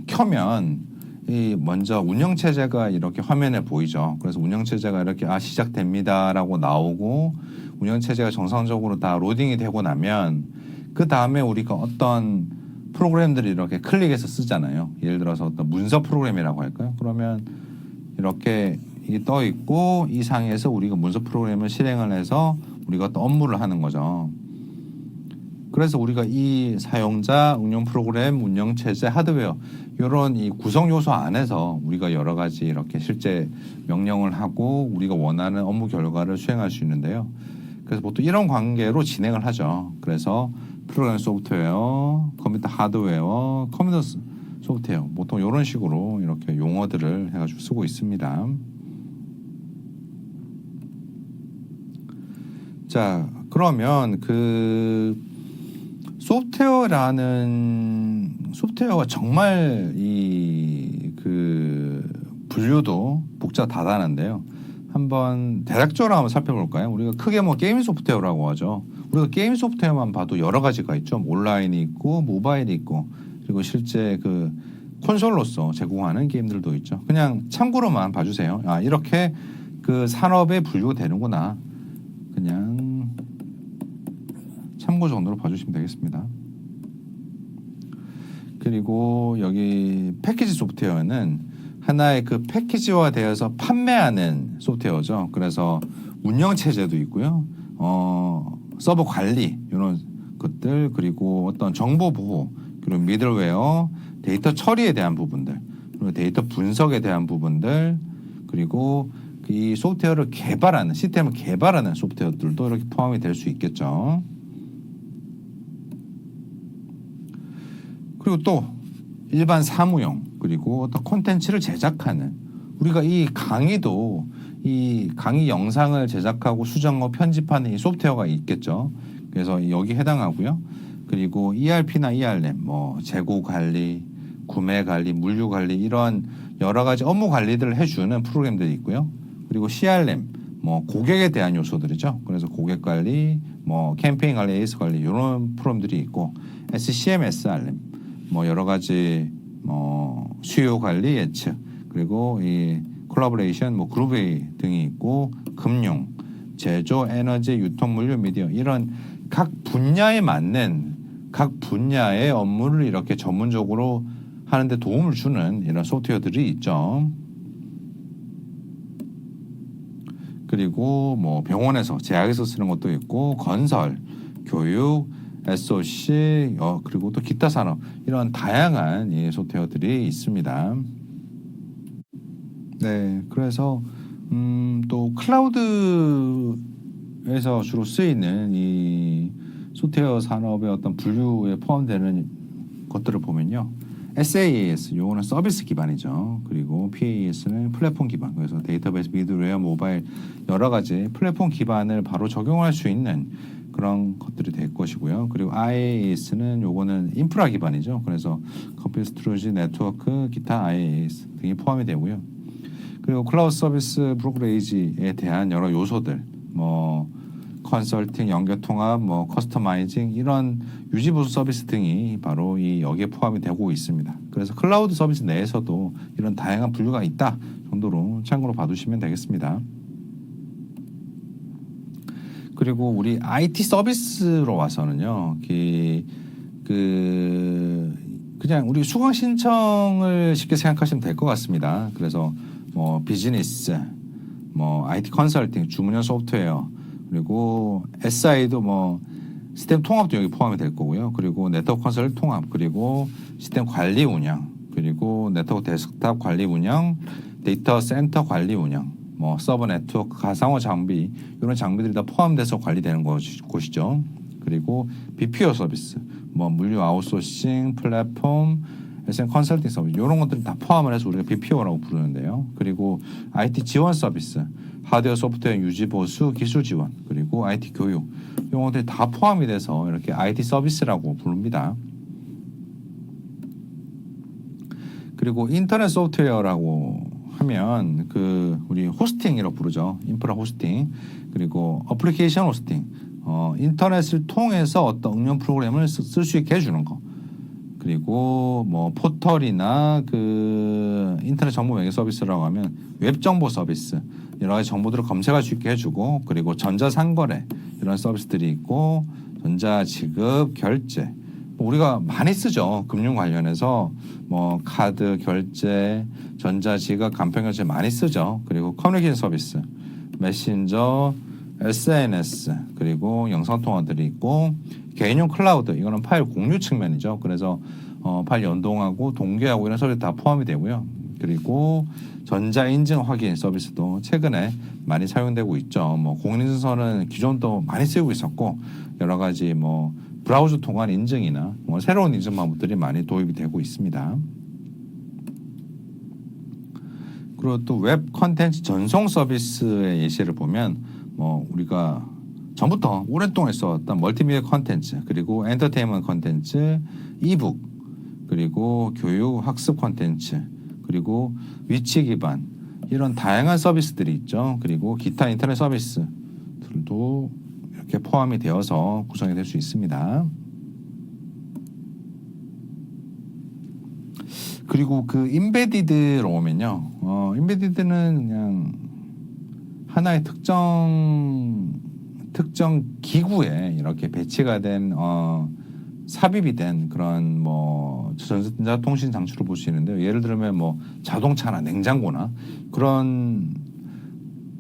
켜면 이 먼저 운영체제가 이렇게 화면에 보이죠. 그래서 운영체제가 이렇게 시작됩니다라고 나오고, 운영체제가 정상적으로 다 로딩이 되고 나면 그 다음에 우리가 어떤 프로그램들을 이렇게 클릭해서 쓰잖아요. 예를 들어서 어떤 문서 프로그램이라고 할까요? 그러면 이렇게 이게 떠 있고, 이 상에서 우리가 문서 프로그램을 실행을 해서 우리가 어떤 업무를 하는 거죠. 그래서 우리가 이 사용자, 운영 프로그램, 운영체제, 하드웨어, 이런 이 구성 요소 안에서 우리가 여러 가지 이렇게 실제 명령을 하고 우리가 원하는 업무 결과를 수행할 수 있는데요. 그래서 보통 이런 관계로 진행을 하죠. 그래서 프로그램 소프트웨어, 컴퓨터 하드웨어, 컴퓨터 소프트웨어, 보통 이런 식으로 이렇게 용어들을 해가지고 쓰고 있습니다. 자, 그러면 소프트웨어가 정말 분류도 다단한데요. 한번 대략적으로 한번 살펴볼까요? 우리가 크게 게임 소프트웨어라고 하죠. 우리가 게임 소프트웨어만 봐도 여러 가지가 있죠. 온라인이 있고, 모바일이 있고, 그리고 실제 콘솔로서 제공하는 게임들도 있죠. 그냥 참고로만 봐주세요. 이렇게 그 산업에 분류가 되는구나. 그냥 참고 정도로 봐주시면 되겠습니다. 그리고 여기 패키지 소프트웨어는 하나의 그 패키지화 되어서 판매하는 소프트웨어죠. 그래서 운영 체제도 있고요. 서버 관리 이런 것들, 그리고 어떤 정보 보호, 그리고 미들웨어, 데이터 처리에 대한 부분들, 그리고 데이터 분석에 대한 부분들, 그리고 이 소프트웨어를 개발하는, 시스템을 개발하는 소프트웨어들도 이렇게 포함이 될 수 있겠죠. 그리고 또 일반 사무용, 그리고 어떤 콘텐츠를 제작하는, 우리가 이 강의도 이 강의 영상을 제작하고 수정하고 편집하는 이 소프트웨어가 있겠죠. 그래서 여기 해당하고요. 그리고 ERP나 ERM, 뭐 재고 관리, 구매 관리, 물류 관리, 이런 여러 가지 업무 관리들을 해주는 프로그램들이 있고요. 그리고 CRM, 뭐 고객에 대한 요소들이죠. 그래서 고객 관리, 뭐 캠페인 관리, 에이스 관리 이런 프로그램들이 있고, SCM, SRM, 뭐 여러 가지 뭐 수요 관리 예측, 그리고 이 콜라보레이션, 뭐 그룹웨이 등이 있고, 금융, 제조, 에너지, 유통, 물류, 미디어, 이런 각 분야에 맞는 각 분야의 업무를 이렇게 전문적으로 하는데 도움을 주는 이런 소프트웨어들이 있죠. 그리고 뭐 병원에서 제약에서 쓰는 것도 있고, 건설, 교육, SOC, 그리고 또 기타 산업, 이런 다양한 이 소프트웨어들이 있습니다. 네, 그래서 또 클라우드에서 주로 쓰이는 이 소프트웨어 산업의 어떤 분류에 포함되는 것들을 보면요, SaaS, 요거는 서비스 기반이죠. 그리고 PaaS는 플랫폼 기반. 그래서 데이터베이스, 미드웨어, 모바일 여러 가지 플랫폼 기반을 바로 적용할 수 있는 그런 것들이 될 것이고요. 그리고 IaaS는 요거는 인프라 기반이죠. 그래서 컴퓨터 스토리지, 네트워크, 기타 IaaS 등이 포함이 되고요. 그리고 클라우드 서비스 브로커레이지에 대한 여러 요소들, 뭐 컨설팅, 연결 통합, 뭐 커스터마이징, 이런 유지 보수 서비스 등이 바로 이 여기에 포함이 되고 있습니다. 그래서 클라우드 서비스 내에서도 이런 다양한 분류가 있다 정도로 참고로 봐두시면 되겠습니다. 그리고 우리 IT 서비스로 와서는요, 그냥 우리 수강 신청을 쉽게 생각하시면 될 것 같습니다. 그래서 뭐 비즈니스, 뭐 IT 컨설팅, 주문형 소프트웨어, 그리고 SI도 뭐 시스템 통합도 여기 포함이 될 거고요. 그리고 네트워크 컨설 통합, 그리고 시스템 관리 운영, 그리고 네트워크 데스크탑 관리 운영, 데이터 센터 관리 운영, 뭐 서버 네트워크, 가상화 장비, 이런 장비들이 다 포함돼서 관리되는 곳이죠. 그리고 BPO 서비스, 뭐 물류 아웃소싱, 플랫폼, SM 컨설팅 서비스, 이런 것들을 다 포함을 해서 우리가 BPO라고 부르는데요. 그리고 IT 지원 서비스, 하드웨어 소프트웨어 유지 보수, 기술 지원, 그리고 IT 교육, 이런 것들이 다 포함이 돼서 이렇게 IT 서비스라고 부릅니다. 그리고 인터넷 소프트웨어라고 하면 우리 호스팅이라고 부르죠. 인프라 호스팅, 그리고 어플리케이션 호스팅, 인터넷을 통해서 어떤 응용 프로그램을 쓸 수 있게 해주는 거. 그리고 뭐 포털이나 인터넷 정보 매개 서비스라고 하면 웹 정보 서비스, 여러 가지 정보들을 검색할 수 있게 해주고, 그리고 전자상거래 이런 서비스들이 있고, 전자지급, 결제, 우리가 많이 쓰죠. 금융 관련해서 뭐 카드 결제, 전자지급, 간편결제 많이 쓰죠. 그리고 커뮤니케이션 서비스, 메신저, SNS, 그리고 영상통화들이 있고, 개인용 클라우드, 이거는 파일 공유 측면이죠. 그래서 파일 연동하고 동기하고 이런 서비스 다 포함이 되고요. 그리고 전자인증 확인 서비스도 최근에 많이 사용되고 있죠. 뭐 공인인증서는 기존도 많이 쓰고 있었고, 여러 가지 뭐 브라우저 통한 인증이나 뭐 새로운 인증 방법들이 많이 도입이 되고 있습니다. 그리고 또 웹 컨텐츠 전송 서비스의 예시를 보면, 뭐 우리가 전부터 오랫동안 써왔던 멀티미디어 컨텐츠, 그리고 엔터테인먼트 컨텐츠, 이북, 그리고 교육 학습 컨텐츠, 그리고 위치 기반, 이런 다양한 서비스들이 있죠. 그리고 기타 인터넷 서비스들도 이렇게 포함이 되어서 구성이 될 수 있습니다. 그리고 인베디드로 오면요, 인베디드는 그냥 하나의 특정 기구에 이렇게 배치가 된 삽입이 된 그런 뭐 전자통신 장치로 볼 수 있는데요. 예를 들면 뭐 자동차나 냉장고나 그런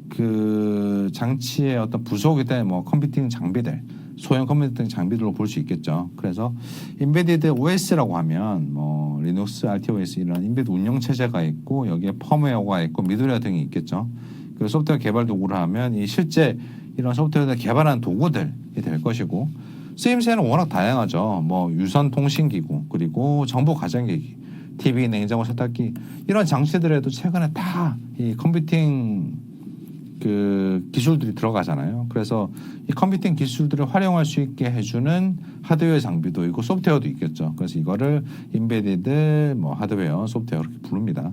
그 장치의 어떤 부속이 된 뭐 컴퓨팅 장비들, 소형 컴퓨팅 장비들로 볼 수 있겠죠. 그래서 인베디드 OS라고 하면 뭐 리눅스, RTOS 이런 인베디드 운영 체제가 있고 여기에 펌웨어가 있고 미드웨어 등이 있겠죠. 그리고 소프트웨어 개발 도구를 하면 이 실제 이런 소프트웨어를 개발한 도구들이 될 것이고 쓰임새는 워낙 다양하죠. 뭐 유선 통신 기구 그리고 정보 가전기기, TV, 냉장고, 세탁기 이런 장치들에도 최근에 다 이 컴퓨팅 그 기술들이 들어가잖아요. 그래서 이 컴퓨팅 기술들을 활용할 수 있게 해주는 하드웨어 장비도 있고 소프트웨어도 있겠죠. 그래서 이거를 인베디드 뭐 하드웨어, 소프트웨어 이렇게 부릅니다.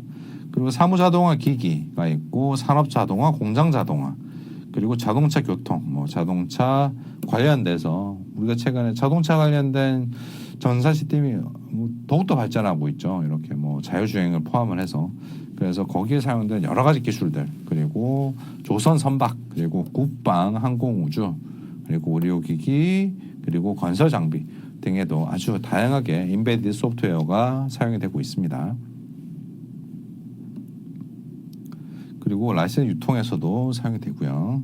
그리고 사무자동화 기기가 있고 산업자동화, 공장자동화 그리고 자동차 교통, 뭐 자동차 관련돼서 우리가 최근에 자동차 관련된 전사 시스템이 더욱더 발전하고 있죠. 이렇게 뭐 자율주행을 포함을 해서 그래서 거기에 사용된 여러 가지 기술들 그리고 조선 선박 그리고 국방, 항공우주 그리고 의료기기 그리고 건설 장비 등에도 아주 다양하게 인베디드 소프트웨어가 사용이 되고 있습니다. 그리고 라이센스 유통에서도 사용이 되고요.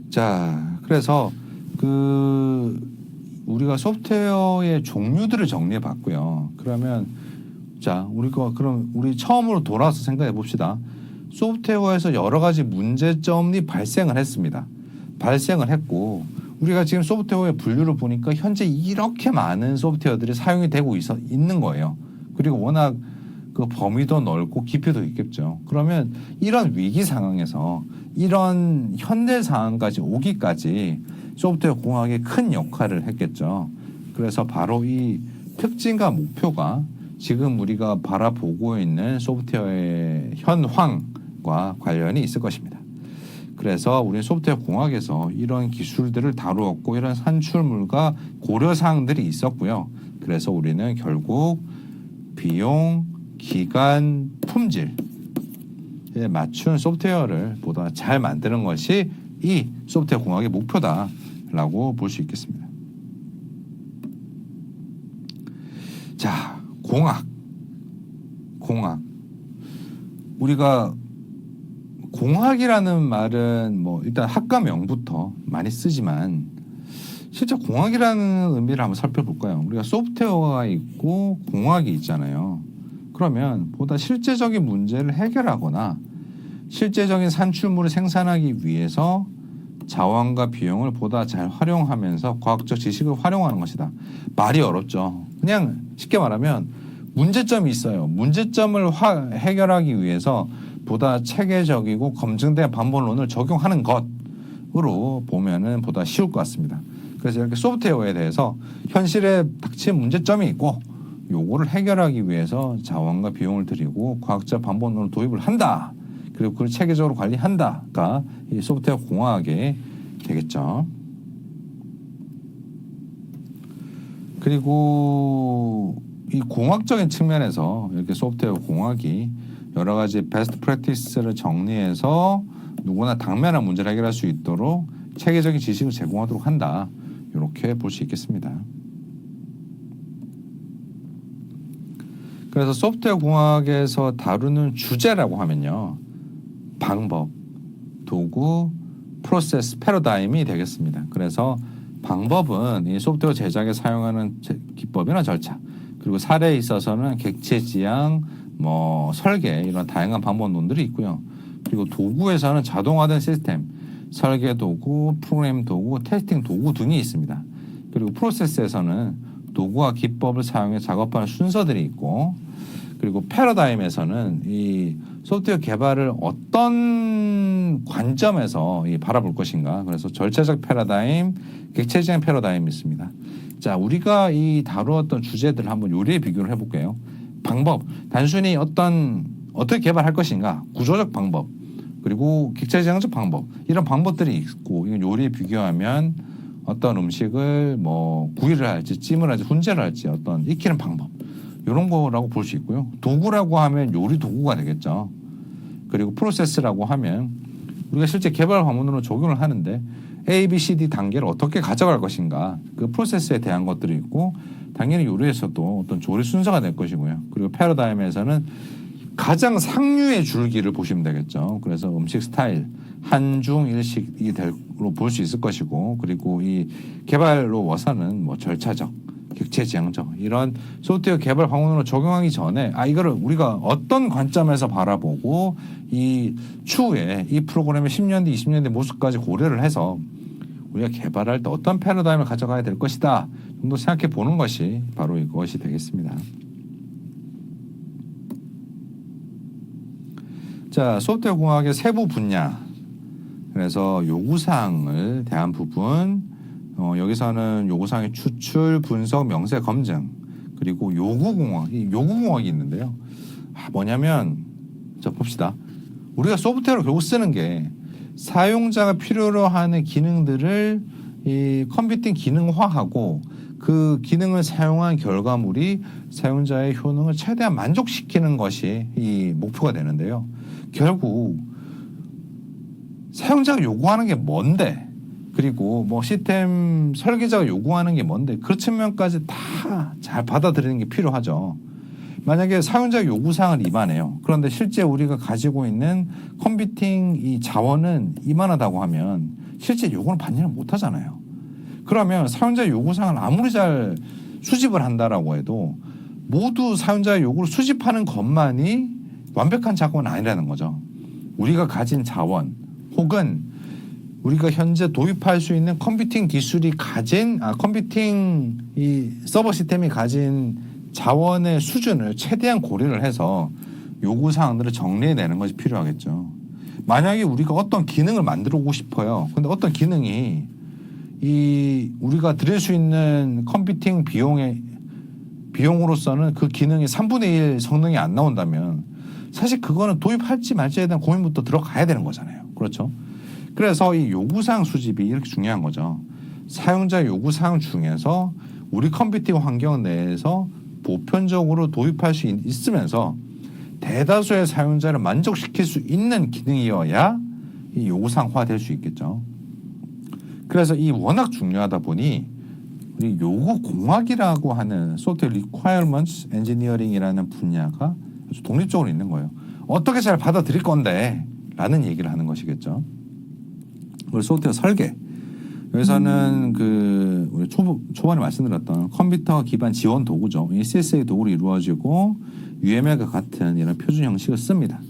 자, 그래서 그 우리가 소프트웨어의 종류들을 정리해 봤고요. 그러면 자, 그럼 우리 처음으로 돌아와서 생각해 봅시다. 소프트웨어에서 여러 가지 문제점이 발생을 했습니다. 발생을 했고 우리가 지금 소프트웨어의 분류를 보니까 현재 이렇게 많은 소프트웨어들이 사용이 되고 있는 거예요. 그리고 워낙 그 범위도 넓고 깊이도 있겠죠. 그러면 이런 위기 상황에서 이런 현대 상황까지 오기까지 소프트웨어 공학이 큰 역할을 했겠죠. 그래서 바로 이 특징과 목표가 지금 우리가 바라보고 있는 소프트웨어의 현황과 관련이 있을 것입니다. 그래서 우리는 소프트웨어 공학에서 이런 기술들을 다루었고 이런 산출물과 고려사항들이 있었고요. 그래서 우리는 결국 비용, 기간, 품질에 맞춘 소프트웨어를 보다 잘 만드는 것이 이 소프트웨어 공학의 목표다라고 볼 수 있겠습니다. 자, 공학. 우리가 공학이라는 말은 뭐 일단 학과명부터 많이 쓰지만 실제 공학이라는 의미를 한번 살펴볼까요? 우리가 소프트웨어가 있고 공학이 있잖아요. 그러면 보다 실제적인 문제를 해결하거나 실제적인 산출물을 생산하기 위해서 자원과 비용을 보다 잘 활용하면서 과학적 지식을 활용하는 것이다. 말이 어렵죠. 그냥 쉽게 말하면 문제점이 있어요. 문제점을 해결하기 위해서 보다 체계적이고 검증된 방법론을 적용하는 것으로 보면은 보다 쉬울 것 같습니다. 그래서 이렇게 소프트웨어에 대해서 현실에 닥친 문제점이 있고 요거를 해결하기 위해서 자원과 비용을 들이고 과학적 방법론을 도입을 한다. 그리고 그걸 체계적으로 관리한다가 이 소프트웨어 공학이 되겠죠. 그리고 이 공학적인 측면에서 이렇게 소프트웨어 공학이 여러 가지 베스트 프랙티스를 정리해서 누구나 당면한 문제를 해결할 수 있도록 체계적인 지식을 제공하도록 한다. 이렇게 볼 수 있겠습니다. 그래서 소프트웨어 공학에서 다루는 주제라고 하면요. 방법, 도구, 프로세스, 패러다임이 되겠습니다. 그래서 방법은 이 소프트웨어 제작에 사용하는 기법이나 절차, 그리고 사례에 있어서는 객체 지향, 뭐 설계 이런 다양한 방법론들이 있고요. 그리고 도구에서는 자동화된 시스템, 설계 도구, 프로그램 도구, 테스팅 도구 등이 있습니다. 그리고 프로세스에서는 도구와 기법을 사용해 작업하는 순서들이 있고, 그리고 패러다임에서는 이 소프트웨어 개발을 어떤 관점에서 바라볼 것인가. 그래서 절차적 패러다임, 객체 지향 패러다임이 있습니다. 자, 우리가 이 다루었던 주제들을 한번 요리에 비교를 해볼게요. 방법, 단순히 어떻게 개발할 것인가, 구조적 방법, 그리고 객체 지향적 방법, 이런 방법들이 있고, 이건 요리에 비교하면 어떤 음식을 뭐 구이를 할지, 찜을 할지, 훈제를 할지 어떤 익히는 방법, 이런 거라고 볼 수 있고요. 도구라고 하면 요리 도구가 되겠죠. 그리고 프로세스라고 하면 우리가 실제 개발 방문으로 적용을 하는데 A, B, C, D 단계를 어떻게 가져갈 것인가 그 프로세스에 대한 것들이 있고 당연히 요리에서도 어떤 조리 순서가 될 것이고요. 그리고 패러다임에서는 가장 상류의 줄기를 보시면 되겠죠. 그래서 음식 스타일 한중 일식이 될로 볼 수 있을 것이고 그리고 이 개발로 워서는 뭐 절차적 객체지향적 이런 소프트웨어 개발 방법으로 적용하기 전에 이거를 우리가 어떤 관점에서 바라보고 이 추후에 이 프로그램의 10년 뒤 20년 뒤 모습까지 고려를 해서 우리가 개발할 때 어떤 패러다임을 가져가야 될 것이다 정도 생각해 보는 것이 바로 이것이 되겠습니다. 자, 소프트웨어 공학의 세부 분야 그래서 요구사항을 대한 부분 여기서는 요구사항의 추출, 분석, 명세, 검증 그리고 요구공학이 있는데요. 뭐냐면 자 봅시다. 우리가 소프트웨어를 결국 쓰는 게 사용자가 필요로 하는 기능들을 이 컴퓨팅 기능화하고 그 기능을 사용한 결과물이 사용자의 효능을 최대한 만족시키는 것이 이 목표가 되는데요. 결국 사용자가 요구하는 게 뭔데 그리고 뭐 시스템 설계자가 요구하는 게 뭔데 그 측면까지 다 잘 받아들이는 게 필요하죠. 만약에 사용자 요구사항을 이만해요. 그런데 실제 우리가 가지고 있는 컴퓨팅 이 자원은 이만하다고 하면 실제 요구는 반영을 못 하잖아요. 그러면 사용자 요구사항을 아무리 잘 수집을 한다라고 해도 모두 사용자의 요구를 수집하는 것만이 완벽한 작업은 아니라는 거죠. 우리가 가진 자원 혹은 우리가 현재 도입할 수 있는 컴퓨팅 기술이 가진 컴퓨팅 이 서버 시스템이 가진 자원의 수준을 최대한 고려를 해서 요구 사항들을 정리해내는 것이 필요하겠죠. 만약에 우리가 어떤 기능을 만들고 싶어요. 근데 어떤 기능이 이 우리가 들일 수 있는 컴퓨팅 비용으로서는 그 기능이 3분의 1 성능이 안 나온다면 사실 그거는 도입할지 말지에 대한 고민부터 들어가야 되는 거잖아요. 그렇죠? 그래서 이 요구사항 수집이 이렇게 중요한 거죠. 사용자 요구사항 중에서 우리 컴퓨팅 환경 내에서 보편적으로 도입할 수 있으면서 대다수의 사용자를 만족시킬 수 있는 기능이어야 이 요구사항화 될 수 있겠죠. 그래서 이 워낙 중요하다 보니 우리 요구공학이라고 하는 소프트웨어 리ኳ이어먼트 엔지니어링이라는 분야가 아주 독립적으로 있는 거예요. 어떻게 잘 받아들일 건데 라는 얘기를 하는 것이겠죠. 그리고 소프트웨어 설계 여기서는 그 우리 초반에 말씀드렸던 컴퓨터 기반 지원 도구죠. 이 CSA 도구로 이루어지고 UML과 같은 이런 표준 형식을 씁니다.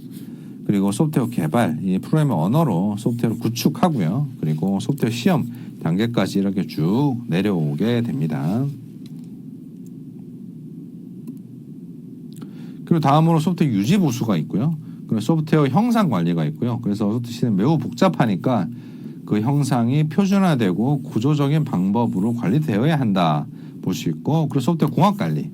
그리고 소프트웨어 개발, 이 프로그래밍 언어로 소프트웨어를 구축하고요. 그리고 소프트웨어 시험 단계까지 이렇게 쭉 내려오게 됩니다. 그리고 다음으로 소프트웨어 유지 보수가 있고요. 그리고 소프트웨어 형상 관리가 있고요. 그래서 소프트웨어 시스템이 매우 복잡하니까 그 형상이 표준화되고 구조적인 방법으로 관리되어야 한다 볼 수 있고, 그리고 소프트웨어 공학 관리,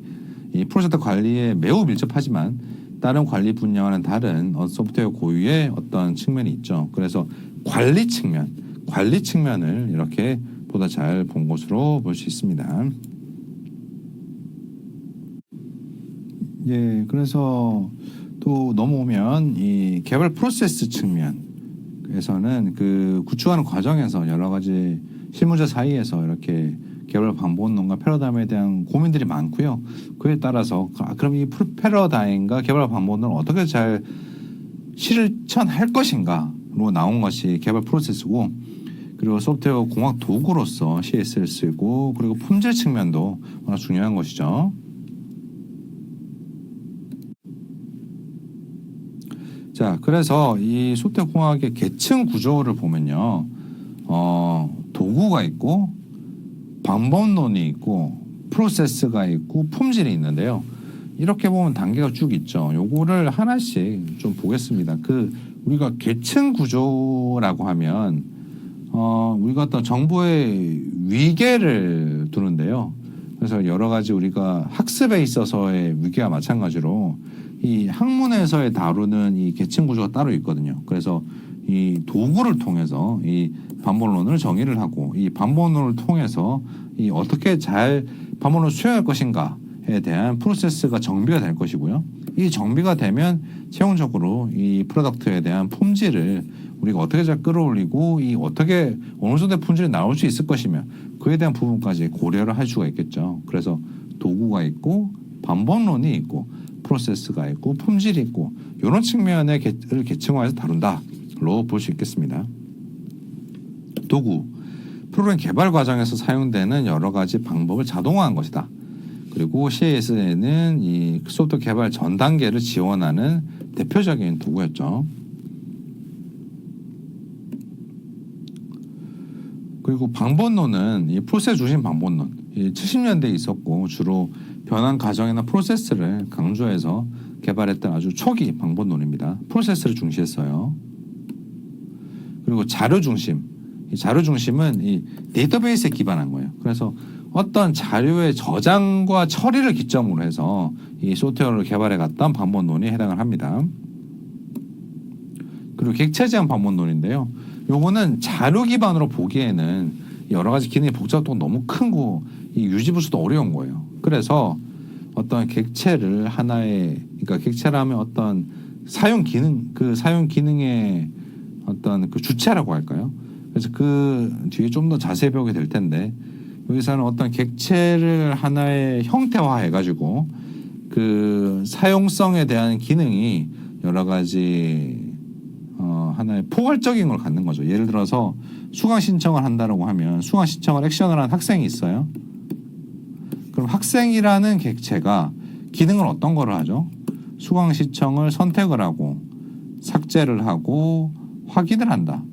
이 프로젝트 관리에 매우 밀접하지만 다른 관리 분야와는 다른 소프트웨어 고유의 어떤 측면이 있죠. 그래서 관리 측면을 이렇게 보다 잘 본 것으로 볼 수 있습니다. 예, 그래서 또 넘어오면 이 개발 프로세스 측면에서는 그 구축하는 과정에서 여러 가지 실무자 사이에서 이렇게 개발 방법론과 패러다임에 대한 고민들이 많고요. 그에 따라서 그럼 이 패러다임과 개발 방법론을 어떻게 잘 실천할 것인가로 나온 것이 개발 프로세스고, 그리고 소프트웨어 공학 도구로서 CS를 쓰고, 그리고 품질 측면도 워낙 중요한 것이죠. 자, 그래서 이 소프트웨어 공학의 계층 구조를 보면요, 도구가 있고, 방법론이 있고, 프로세스가 있고, 품질이 있는데요. 이렇게 보면 단계가 쭉 있죠. 요거를 하나씩 좀 보겠습니다. 우리가 계층 구조라고 하면, 우리가 어떤 정보의 위계를 두는데요. 그래서 여러 가지 우리가 학습에 있어서의 위계와 마찬가지로 이 학문에서의 다루는 이 계층 구조가 따로 있거든요. 그래서 이 도구를 통해서 이 방법론을 정의를 하고, 이 방법론을 통해서 이 어떻게 잘 방법론을 수행할 것인가에 대한 프로세스가 정비가 될 것이고요. 이 정비가 되면 최종적으로 이 프로덕트에 대한 품질을 우리가 어떻게 잘 끌어올리고 이 어떻게 어느 정도의 품질이 나올 수 있을 것이며 그에 대한 부분까지 고려를 할 수가 있겠죠. 그래서 도구가 있고 반복론이 있고 프로세스가 있고 품질이 있고 이런 측면을 계층화해서 다룬다로 볼 수 있겠습니다. 도구, 프로그램 개발 과정에서 사용되는 여러 가지 방법을 자동화한 것이다. 그리고 CAS는 이 소프트웨어 개발 전 단계를 지원하는 대표적인 도구였죠. 그리고 방법론은 이 프로세스 중심 방법론, 70년대에 있었고 주로 변환 과정이나 프로세스를 강조해서 개발했던 아주 초기 방법론입니다. 프로세스를 중시했어요. 그리고 자료 중심, 이 자료 중심은 이 데이터베이스에 기반한 거예요. 그래서 어떤 자료의 저장과 처리를 기점으로 해서 이 소프트웨어를 개발해 갔던 방법론에 해당을 합니다. 그리고 객체 제한 방법론인데요. 요거는 자료 기반으로 보기에는 여러 가지 기능이 복잡도가 너무 크고 이 유지보수도 어려운 거예요. 그래서 어떤 객체를 하나의, 그러니까 객체라면 어떤 사용 기능, 그 사용 기능의 어떤 그 주체라고 할까요? 그래서 그 뒤에 좀 더 자세히 배우게 될 텐데 여기서는 어떤 객체를 하나의 형태화 해가지고 그 사용성에 대한 기능이 여러 가지 하나의 포괄적인 걸 갖는 거죠. 예를 들어서 수강 신청을 한다라고 하면 수강 신청을 액션을 한 학생이 있어요. 그럼 학생이라는 객체가 기능을 어떤 거를 하죠? 수강 신청을 선택을 하고 삭제를 하고 확인을 한다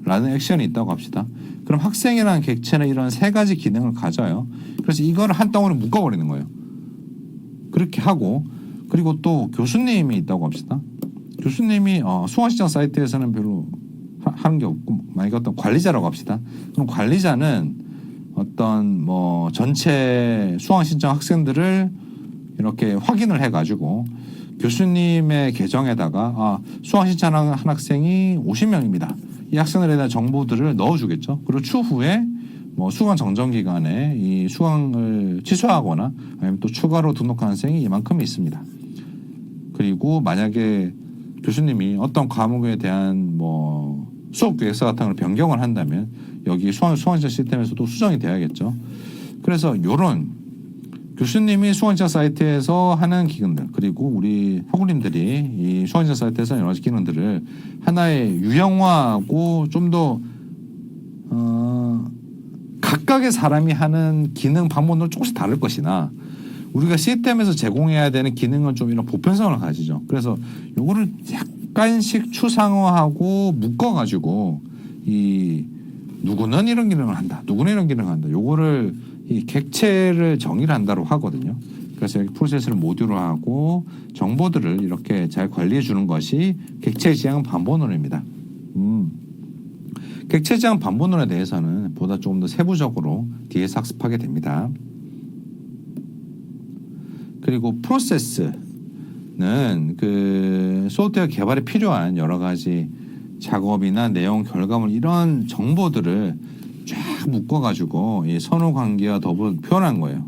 라는 액션이 있다고 합시다. 그럼 학생이라는 객체는 이런 세 가지 기능을 가져요. 그래서 이거를 한 덩어리 묶어버리는 거예요. 그렇게 하고 그리고 또 교수님이 있다고 합시다. 교수님이 수강신청 사이트에서는 별로 하는 게 없고 만약에 어떤 관리자라고 합시다. 그럼 관리자는 어떤 뭐 전체 수강신청 학생들을 이렇게 확인을 해가지고 교수님의 계정에다가 수강신청한 한 학생이 50명입니다. 이 학생들에 대한 정보들을 넣어주겠죠. 그리고 추후에 뭐 수강 정정 기간에 이 수강을 취소하거나 아니면 또 추가로 등록한 학생이 이만큼 있습니다. 그리고 만약에 교수님이 어떤 과목에 대한 뭐 수업 계획서 같은 걸 변경을 한다면 여기 수강신청 시스템에서도 수정이 돼야겠죠. 그래서 이런 교수님이 수강신청 사이트에서 하는 기능들 그리고 우리 학우님들이 이 수강신청 사이트에서 여러 가지 기능들을 하나의 유형화하고 좀 더 각각의 사람이 하는 기능 방법은 조금씩 다를 것이나 우리가 시스템에서 제공해야 되는 기능은 좀 이런 보편성을 가지죠. 그래서 요거를 약간씩 추상화하고 묶어가지고 이 누구는 이런 기능을 한다, 누구는 이런 기능을 한다. 요거를 이 객체를 정의를 한다고 하거든요. 그래서 여기 프로세스를 모듈화하고 정보들을 이렇게 잘 관리해 주는 것이 객체 지향 반복론입니다. 객체 지향 반복론에 대해서는 보다 조금 더 세부적으로 뒤에서 학습하게 됩니다. 그리고 프로세스는 그 소프트웨어 개발에 필요한 여러 가지 작업이나 내용, 결과물 이런 정보들을 쫙 묶어가지고 이 선후 관계와 더불어 표현한 거예요.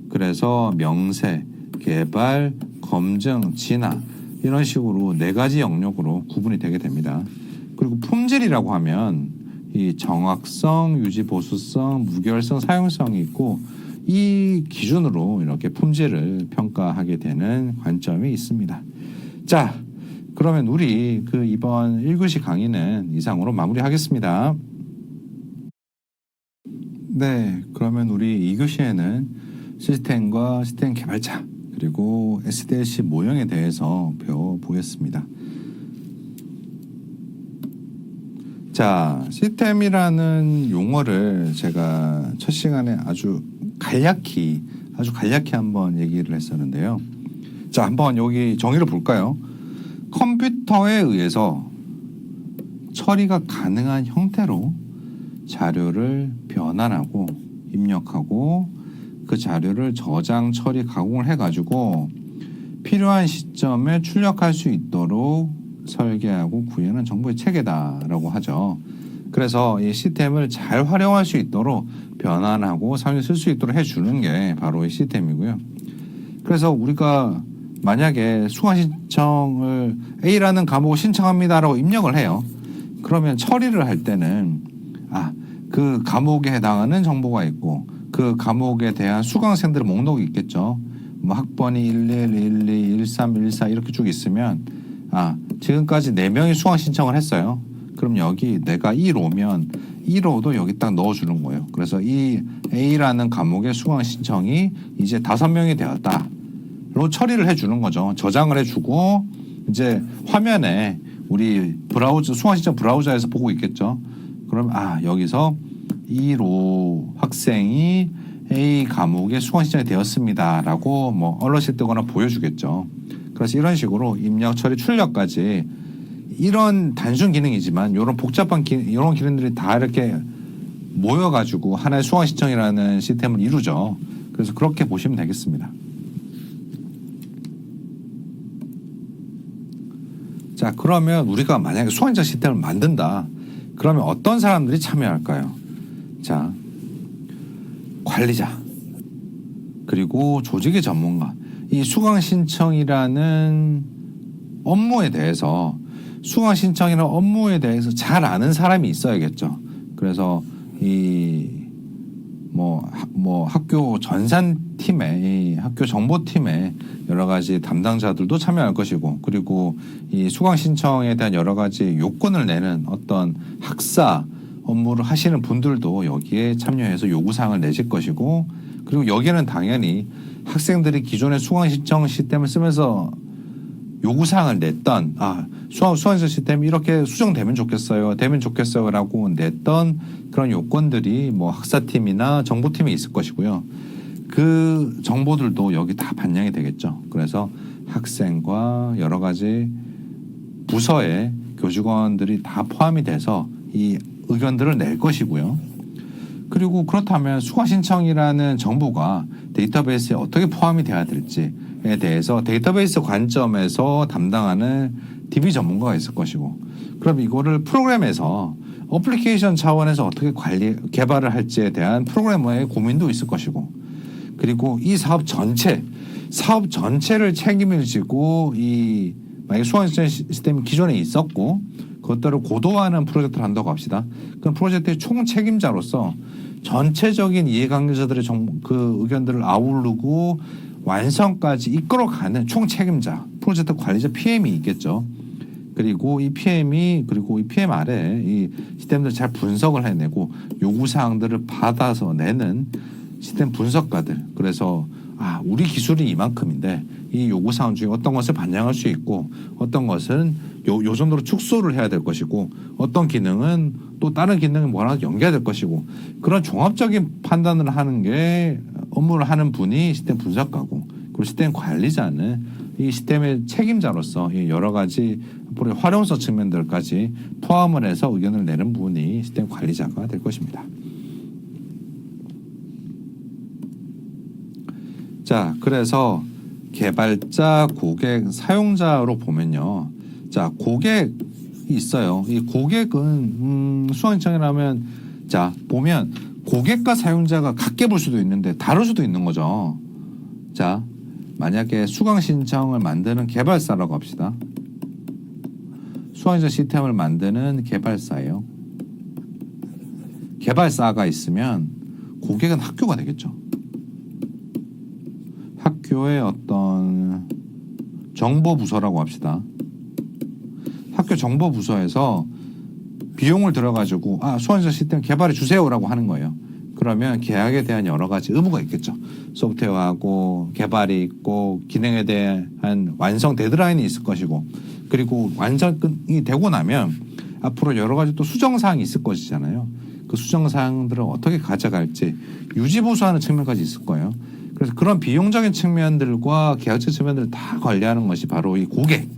그래서 명세, 개발, 검증, 진화 이런 식으로 네 가지 영역으로 구분이 되게 됩니다. 그리고 품질이라고 하면 이 정확성, 유지 보수성, 무결성, 사용성이 있고 이 기준으로 이렇게 품질을 평가하게 되는 관점이 있습니다. 자, 그러면 우리 그 이번 1교시 강의는 이상으로 마무리하겠습니다. 네, 그러면 우리 2교시에는 시스템과 시스템 개발자 그리고 SDLC 모형에 대해서 배워보겠습니다. 자, 시스템이라는 용어를 제가 첫 시간에 아주 간략히 한번 얘기를 했었는데요. 자, 한번 여기 정의를 볼까요? 컴퓨터에 의해서 처리가 가능한 형태로 자료를 변환하고 입력하고 그 자료를 저장, 처리, 가공을 해가지고 필요한 시점에 출력할 수 있도록 설계하고 구현한 정보의 체계다라고 하죠. 그래서 이 시스템을 잘 활용할 수 있도록 변환하고 사용에 쓸 수 있도록 해주는 게 바로 이 시스템이고요. 그래서 우리가 만약에 수강 신청을 A라는 과목을 신청합니다라고 입력을 해요. 그러면 처리를 할 때는 그 과목에 해당하는 정보가 있고 그 과목에 대한 수강생들의 목록이 있겠죠. 뭐 학번이 11, 12, 13, 14 이렇게 쭉 있으면 지금까지 4명이 수강 신청을 했어요. 그럼 여기 내가 1호면 1호도 여기 딱 넣어주는 거예요. 그래서 이 A라는 과목의 수강 신청이 이제 5명이 되었다. 로 처리를 해주는 거죠. 저장을 해주고 이제 화면에 우리 브라우저 수강 신청 브라우저에서 보고 있겠죠. 그럼 여기서 1호 학생이 A 과목에 수강 신청이 되었습니다라고 뭐 얼럿이 뜨거나 보여주겠죠. 그래서 이런 식으로 입력, 처리, 출력까지 이런 단순 기능이지만 이런 복잡한 이런 기능들이 다 이렇게 모여가지고 하나의 수강 신청이라는 시스템을 이루죠. 그래서 그렇게 보시면 되겠습니다. 자, 그러면 우리가 만약에 수강 신청 시스템을 만든다. 그러면 어떤 사람들이 참여할까요? 자, 관리자, 그리고 조직의 전문가. 이 수강 신청이라는 업무에 대해서 잘 아는 사람이 있어야겠죠. 그래서 학교 전산팀에, 학교 정보팀에 여러 가지 담당자들도 참여할 것이고, 그리고 이 수강 신청에 대한 여러 가지 요건을 내는 어떤 학사 업무를 하시는 분들도 여기에 참여해서 요구사항을 내실 것이고, 그리고 여기에는 당연히 학생들이 기존의 수강 신청 시스템을 쓰면서 요구사항을 냈던 수강 신청 시스템이 이렇게 수정되면 좋겠어요 라고 냈던 그런 요건들이 뭐 학사팀이나 정보팀에 있을 것이고요. 그 정보들도 여기 다 반영이 되겠죠. 그래서 학생과 여러 가지 부서의 교직원들이 다 포함이 돼서 이 의견들을 낼 것이고요. 그리고 그렇다면 수강 신청이라는 정보가 데이터베이스에 어떻게 포함이 돼야 될지에 대해서 데이터베이스 관점에서 담당하는 DB 전문가가 있을 것이고, 그럼 이거를 프로그램에서 어플리케이션 차원에서 어떻게 개발을 할지에 대한 프로그래머의 고민도 있을 것이고, 그리고 이 사업 전체를 책임을 지고 만약에 수강 신청 시스템이 기존에 있었고 그것들을 고도화하는 프로젝트를 한다고 합시다. 그럼 프로젝트의 총 책임자로서 전체적인 이해관계자들의 그 의견들을 아우르고 완성까지 이끌어가는 총 책임자, 프로젝트 관리자 PM이 있겠죠. 그리고 이 PM 아래 이 시스템들을 잘 분석을 해내고 요구사항들을 받아서 내는 시스템 분석가들. 그래서 우리 기술이 이만큼인데 이 요구사항 중에 어떤 것을 반영할 수 있고 어떤 것은 요 정도로 축소를 해야 될 것이고 어떤 기능은 또 다른 기능이 뭐랑 연계될 것이고, 그런 종합적인 판단을 하는 게 업무를 하는 분이 시스템 분석가고, 그리고 시스템 관리자는 이 시스템의 책임자로서 여러 가지 앞으로의 활용성 측면들까지 포함을 해서 의견을 내는 분이 시스템 관리자가 될 것입니다. 자, 그래서 개발자, 고객, 사용자로 보면요. 자, 고객이 있어요. 이 고객은 수강 신청이라면 보면 고객과 사용자가 같게 볼 수도 있는데 다를 수도 있는 거죠. 자, 만약에 수강 신청을 만드는 개발사라고 합시다. 수강 신청 시스템을 만드는 개발사예요. 개발사가 있으면 고객은 학교가 되겠죠. 학교의 어떤 정보부서라고 합시다. 학교 정보부서에서 비용을 들어가지고 수강 신청 시스템 개발해 주세요라고 하는 거예요. 그러면 계약에 대한 여러 가지 의무가 있겠죠. 소프트웨어하고 개발이 있고 기능에 대한 완성 데드라인이 있을 것이고, 그리고 완성이 되고 나면 앞으로 여러 가지 또 수정사항이 있을 것이잖아요. 그 수정사항들을 어떻게 가져갈지 유지보수하는 측면까지 있을 거예요. 그래서 그런 비용적인 측면들과 계약적 측면들을 다 관리하는 것이 바로 이 고객,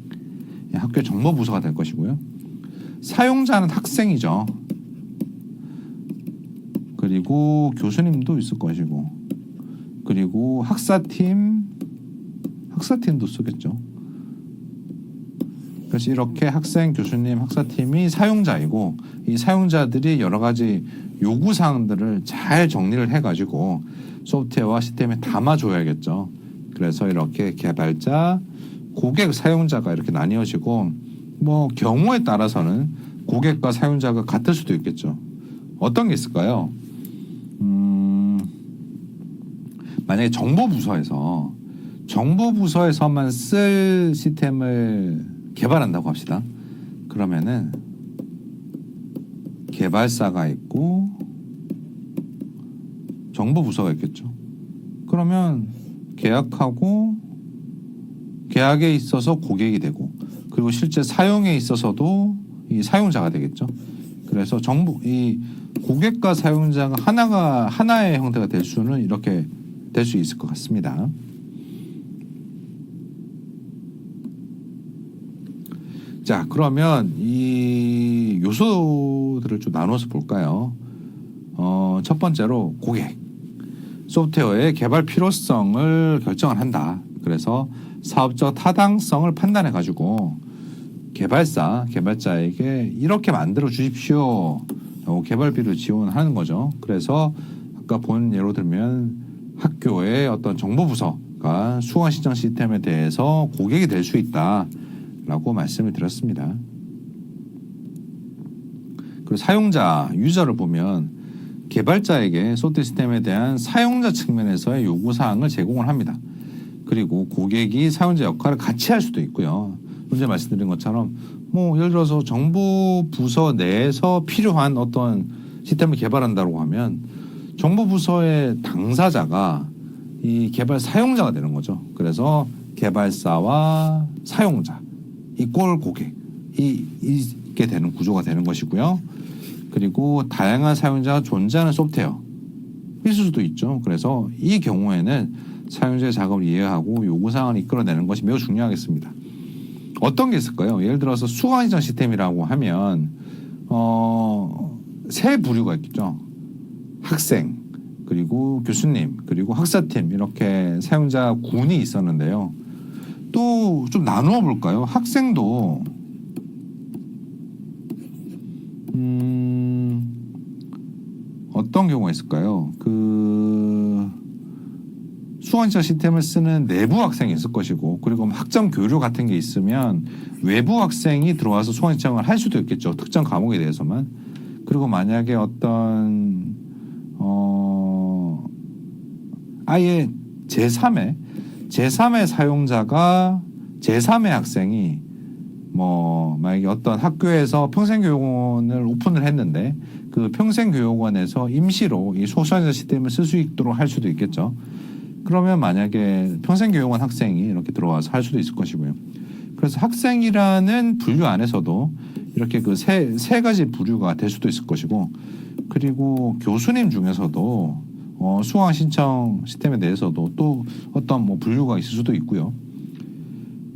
학교 정보부서가 될 것이고요. 사용자는 학생이죠. 그리고 교수님도 있을 것이고, 그리고 학사팀도 쓰겠죠. 그래서 이렇게 학생, 교수님, 학사팀이 사용자이고, 이 사용자들이 여러 가지 요구사항들을 잘 정리를 해가지고 소프트웨어와 시스템에 담아줘야겠죠. 그래서 이렇게 개발자, 고객, 사용자가 이렇게 나뉘어지고 뭐 경우에 따라서는 고객과 사용자가 같을 수도 있겠죠. 어떤 게 있을까요? 만약에 정보부서에서만 쓸 시스템을 개발한다고 합시다. 그러면은 개발사가 있고 정보부서가 있겠죠. 그러면 계약하고 계약에 있어서 고객이 되고 그리고 실제 사용에 있어서도 이 사용자가 되겠죠. 그래서 이 고객과 사용자가 하나의 형태가 될 수는 이렇게 될 수 있을 것 같습니다. 자, 그러면 이 요소들을 좀 나눠서 볼까요? 첫 번째로 고객. 소프트웨어의 개발 필요성을 결정을 한다. 그래서 사업적 타당성을 판단해 가지고 개발자에게 이렇게 만들어 주십시오. 개발비를 지원하는 거죠. 그래서 아까 본 예로 들면 학교의 어떤 정보부서가 수강 신청 시스템에 대해서 고객이 될 수 있다라고 말씀을 드렸습니다. 그리고 사용자, 유저를 보면 개발자에게 소프트웨어 시스템에 대한 사용자 측면에서의 요구사항을 제공을 합니다. 그리고 고객이 사용자 역할을 같이 할 수도 있고요. 현재 말씀드린 것처럼 뭐 예를 들어서 정보부서 내에서 필요한 어떤 시스템을 개발한다고 하면 정보부서의 당사자가 이 개발 사용자가 되는 거죠. 그래서 개발사와 사용자, 이꼴 고객이 있게 되는 구조가 되는 것이고요. 그리고 다양한 사용자가 존재하는 소프트웨어 있을 수도 있죠. 그래서 이 경우에는 사용자의 작업을 이해하고 요구사항을 이끌어내는 것이 매우 중요하겠습니다. 어떤 게 있을까요? 예를 들어서 수강 신청 시스템이라고 하면 세 부류가 있겠죠. 학생, 그리고 교수님, 그리고 학사팀 이렇게 사용자 군이 있었는데요. 또 좀 나누어 볼까요? 학생도 어떤 경우가 있을까요? 수강신청 시스템을 쓰는 내부 학생이 있을 것이고, 그리고 학점 교류 같은 게 있으면 외부 학생이 들어와서 수강신청을 할 수도 있겠죠. 특정 과목에 대해서만. 그리고 만약에 어떤 아예 제3의 사용자가 제3의 학생이 뭐 만약에 어떤 학교에서 평생교육원을 오픈을 했는데 그 평생교육원에서 임시로 이 수강신청 시스템을 쓸 수 있도록 할 수도 있겠죠. 그러면 만약에 평생교육원 학생이 이렇게 들어와서 할 수도 있을 것이고요. 그래서 학생이라는 분류 안에서도 이렇게 그 세 가지 부류가 될 수도 있을 것이고, 그리고 교수님 중에서도 수강 신청 시스템에 대해서도 또 어떤 뭐 분류가 있을 수도 있고요.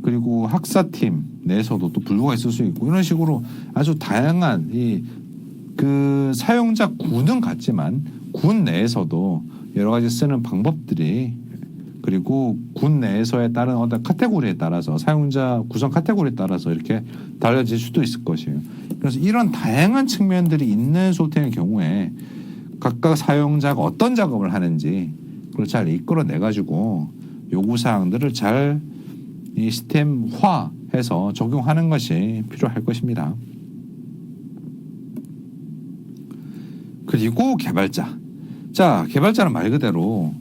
그리고 학사팀 내에서도 또 분류가 있을 수 있고, 이런 식으로 아주 다양한 그 사용자 군은 같지만 군 내에서도 여러 가지 쓰는 방법들이, 그리고 군 내에서에 따른 어떤 카테고리에 따라서 사용자 구성 카테고리에 따라서 이렇게 달라질 수도 있을 것이에요. 그래서 이런 다양한 측면들이 있는 소프트웨어의 경우에 각각 사용자가 어떤 작업을 하는지 그걸 잘 이끌어내 가지고 요구사항들을 잘 이 시스템화해서 적용하는 것이 필요할 것입니다. 그리고 개발자. 자, 개발자는 말 그대로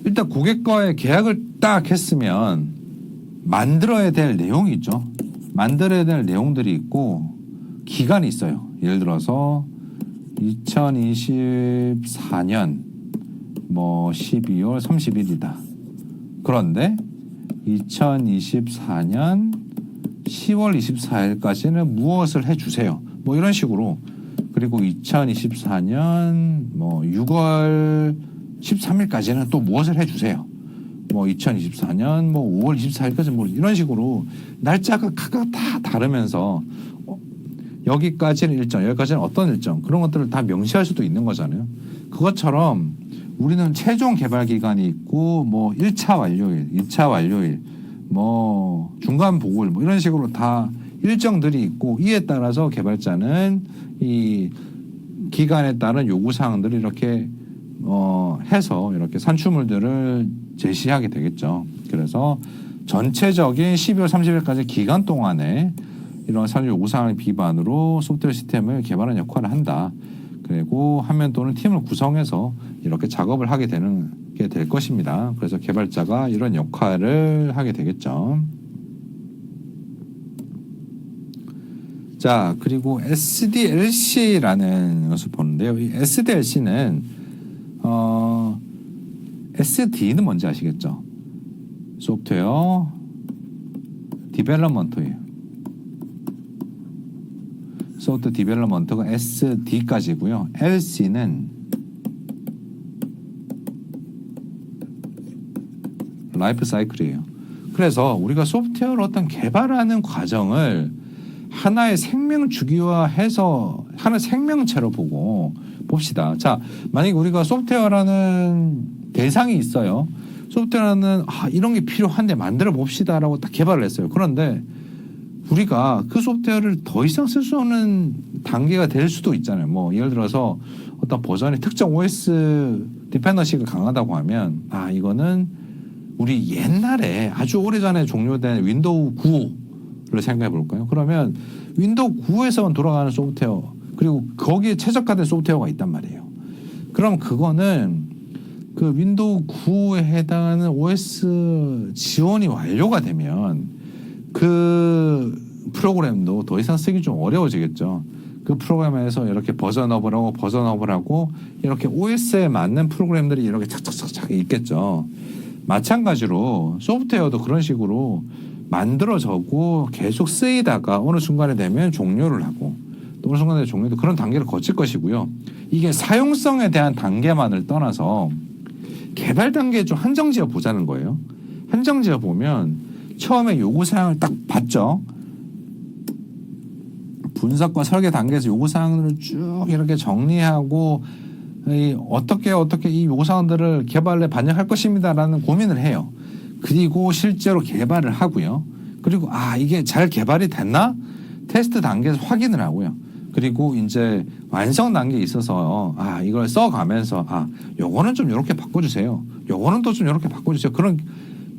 일단 고객과의 계약을 딱 했으면 만들어야 될 내용이 있죠. 만들어야 될 내용들이 있고 기간이 있어요. 예를 들어서 2024년 뭐 12월 30일이다. 그런데 2024년 10월 24일까지는 무엇을 해주세요. 뭐 이런 식으로. 그리고 2024년 뭐 6월 13일까지는 또 무엇을 해주세요. 뭐 2024년 뭐 5월 24일까지 뭐 이런 식으로 날짜가 각각 다 다르면서 여기까지는 일정, 여기까지는 어떤 일정, 그런 것들을 다 명시할 수도 있는 거잖아요. 그것처럼 우리는 최종 개발 기간이 있고 뭐 1차 완료일, 2차 완료일, 뭐 중간 보고일 뭐 이런 식으로 다 일정들이 있고, 이에 따라서 개발자는 이 기간에 따른 요구 사항들을 이렇게 해서 이렇게 산출물들을 제시하게 되겠죠. 그래서 전체적인 12월 30일까지 기간 동안에 이런 산업 요구사항을 기반으로 소프트웨어 시스템을 개발하는 역할을 한다. 그리고 화면 또는 팀을 구성해서 이렇게 작업을 하게 되는 게 될 것입니다. 그래서 개발자가 이런 역할을 하게 되겠죠. 자, 그리고 SDLC라는 것을 보는데요. 이 SDLC는 SD는 뭔지 아시겠죠? 소프트웨어 디벨롭먼트예요. 소프트웨어 디벨롭먼트가 SD까지고요. LC는 라이프 사이클이에요. 그래서 우리가 소프트웨어를 어떤 개발하는 과정을 하나의 생명 주기화해서 하나의 생명체로 보고 봅시다. 자, 만약에 우리가 소프트웨어라는 대상이 있어요. 소프트웨어는 이런 게 필요한데 만들어 봅시다라고 딱 개발을 했어요. 그런데 우리가 그 소프트웨어를 더 이상 쓸 수 없는 단계가 될 수도 있잖아요. 뭐 예를 들어서 어떤 버전이 특정 OS 디펜던시가 강하다고 하면 이거는 우리 옛날에 아주 오래전에 종료된 윈도우 9를 생각해 볼까요? 그러면 윈도우 9에서만 돌아가는 소프트웨어 그리고 거기에 최적화된 소프트웨어가 있단 말이에요. 그럼 그거는 그 윈도우 9에 해당하는 OS 지원이 완료가 되면 그 프로그램도 더 이상 쓰기 좀 어려워지겠죠. 그 프로그램에서 이렇게 버전업을 하고 이렇게 OS에 맞는 프로그램들이 이렇게 착착착착 있겠죠. 마찬가지로 소프트웨어도 그런 식으로 만들어져고 계속 쓰이다가 어느 순간에 되면 종료를 하고 또 어느 순간에 종료도 그런 단계를 거칠 것이고요. 이게 사용성에 대한 단계만을 떠나서 개발 단계에 좀 한정지어 보자는 거예요. 한정지어 보면 처음에 요구사항을 딱 봤죠. 분석과 설계 단계에서 요구사항을 쭉 이렇게 정리하고 어떻게 이 요구사항들을 개발에 반영할 것입니다라는 고민을 해요. 그리고 실제로 개발을 하고요. 그리고 이게 잘 개발이 됐나? 테스트 단계에서 확인을 하고요. 그리고 이제 완성 단계에 있어서 이걸 써가면서 요거는 좀 이렇게 바꿔주세요. 요거는 또 좀 이렇게 바꿔주세요. 그런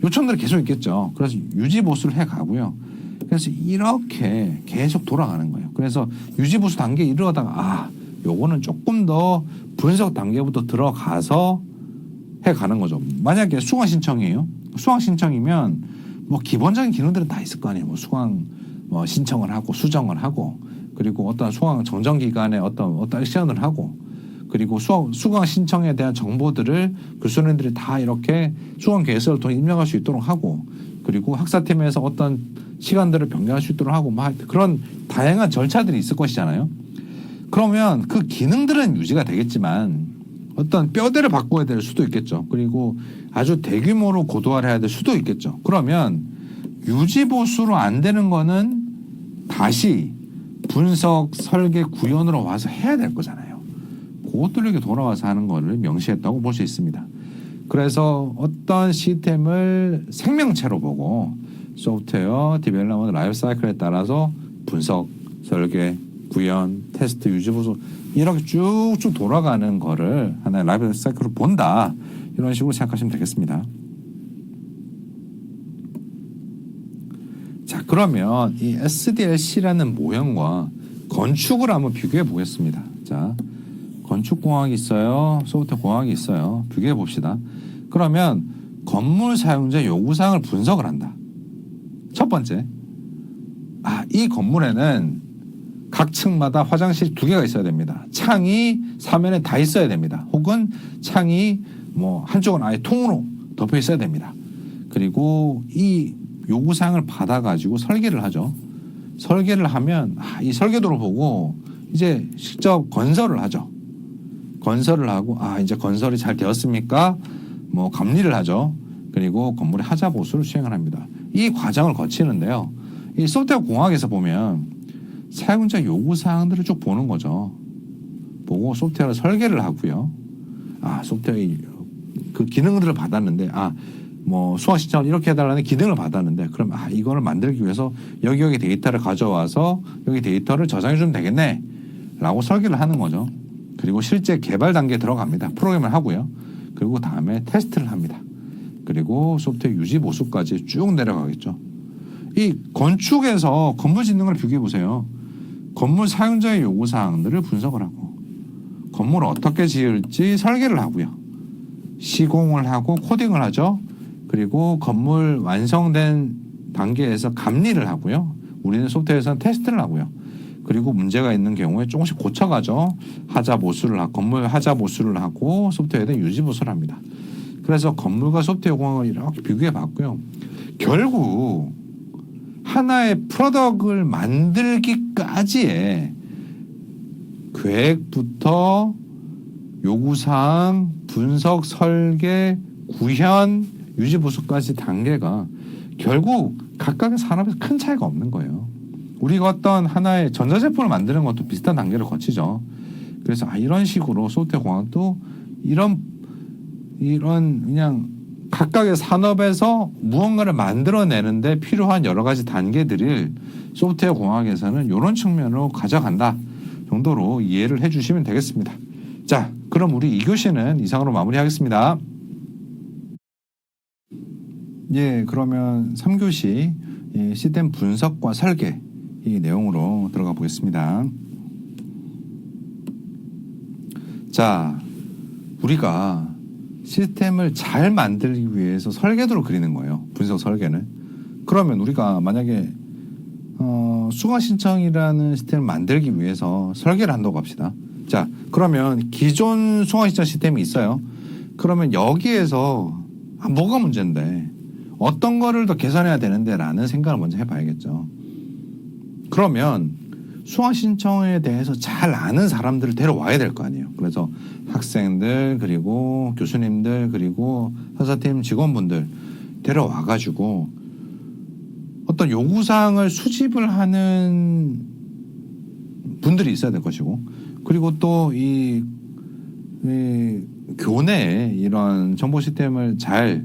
요청들이 계속 있겠죠. 그래서 유지 보수를 해가고요. 그래서 이렇게 계속 돌아가는 거예요. 그래서 유지 보수 단계에 이르다가 요거는 조금 더 분석 단계부터 들어가서 해가는 거죠. 만약에 수강 신청이에요. 수강 신청이면 뭐 기본적인 기능들은 다 있을 거 아니에요. 뭐 수강 신청을 하고 수정을 하고 그리고 어떤 수강 정정 기간에 어떤 액션을 하고 그리고 수강 신청에 대한 정보들을 교수님들이 다 이렇게 수강 계획서를 통해 입력할 수 있도록 하고 그리고 학사팀에서 어떤 시간들을 변경할 수 있도록 하고 그런 다양한 절차들이 있을 것이잖아요. 그러면 그 기능들은 유지가 되겠지만 어떤 뼈대를 바꿔야 될 수도 있겠죠. 그리고 아주 대규모로 고도화를 해야 될 수도 있겠죠. 그러면 유지 보수로 안 되는 거는 다시 분석, 설계, 구현으로 와서 해야 될 거잖아요. 그것들을 이렇게 돌아와서 하는 거를 명시했다고 볼 수 있습니다. 그래서 어떤 시스템을 생명체로 보고 소프트웨어, 디벨롭먼트, 라이프 사이클에 따라서 분석, 설계, 구현, 테스트, 유지 보수 이렇게 쭉쭉 돌아가는 거를 하나의 라이프 사이클로 본다. 이런 식으로 생각하시면 되겠습니다. 자, 그러면 이 SDLC라는 모형과 건축을 한번 비교해 보겠습니다. 자, 건축공학이 있어요. 소프트웨어 공학이 있어요. 비교해 봅시다. 그러면 건물 사용자 요구사항을 분석을 한다. 첫 번째, 이 건물에는 각 층마다 화장실 2개가 있어야 됩니다. 창이 사면에 다 있어야 됩니다. 혹은 창이 한쪽은 아예 통으로 덮여 있어야 됩니다. 그리고 이 요구사항을 받아가지고 설계를 하죠. 설계를 하면 이 설계도를 보고 이제 직접 건설을 하죠. 건설을 하고 이제 건설이 잘 되었습니까? 감리를 하죠. 그리고 건물의 하자 보수를 수행을 합니다. 이 과정을 거치는데요. 이 소프트웨어 공학에서 보면 사용자 요구사항들을 쭉 보는 거죠. 보고 소프트웨어를 설계를 하고요. 소프트웨어 그 기능들을 받았는데 수강 신청을 이렇게 해달라는 기능을 받았는데 그럼 이거를 만들기 위해서 여기 데이터를 가져와서 여기 데이터를 저장해 주면 되겠네 라고 설계를 하는 거죠. 그리고 실제 개발 단계에 들어갑니다. 프로그램을 하고요. 그리고 다음에 테스트를 합니다. 그리고 소프트웨어 유지 보수까지 쭉 내려가겠죠. 이 건축에서 건물 짓는 걸 비교해 보세요. 건물 사용자의 요구 사항들을 분석을 하고 건물을 어떻게 지을지 설계를 하고요. 시공을 하고 코딩을 하죠. 그리고 건물 완성된 단계에서 감리를 하고요. 우리는 소프트웨어에서는 테스트를 하고요. 그리고 문제가 있는 경우에 조금씩 고쳐가죠. 건물 하자 보수를 하고 소프트웨어에 유지 보수를 합니다. 그래서 건물과 소프트웨어 공학을 이렇게 비교해 봤고요. 결국 하나의 프로덕트를 만들기까지의 계획부터 요구사항, 분석, 설계, 구현, 유지 보수까지 단계가 결국 각각의 산업에서 큰 차이가 없는 거예요. 우리가 어떤 하나의 전자제품을 만드는 것도 비슷한 단계를 거치죠. 그래서 이런 식으로 소프트웨어 공학도 이런 그냥 각각의 산업에서 무언가를 만들어내는데 필요한 여러 가지 단계들을 소프트웨어 공학에서는 이런 측면으로 가져간다 정도로 이해를 해주시면 되겠습니다. 자, 그럼 우리 2교시는 이상으로 마무리하겠습니다. 예, 그러면 3교시 시스템 분석과 설계 이 내용으로 들어가 보겠습니다. 자, 우리가 시스템을 잘 만들기 위해서 설계도를 그리는 거예요. 분석 설계는. 그러면 우리가 만약에 수강 신청이라는 시스템을 만들기 위해서 설계를 한다고 합시다. 자, 그러면 기존 수강 신청 시스템이 있어요. 그러면 여기에서 뭐가 문제인데 어떤 거를 더 개선해야 되는데 라는 생각을 먼저 해봐야겠죠. 그러면 수강 신청에 대해서 잘 아는 사람들을 데려와야 될 거 아니에요. 그래서 학생들 그리고 교수님들 그리고 사사팀 직원분들 데려와가지고 어떤 요구사항을 수집을 하는 분들이 있어야 될 것이고 그리고 또 이 교내에 이런 정보 시스템을 잘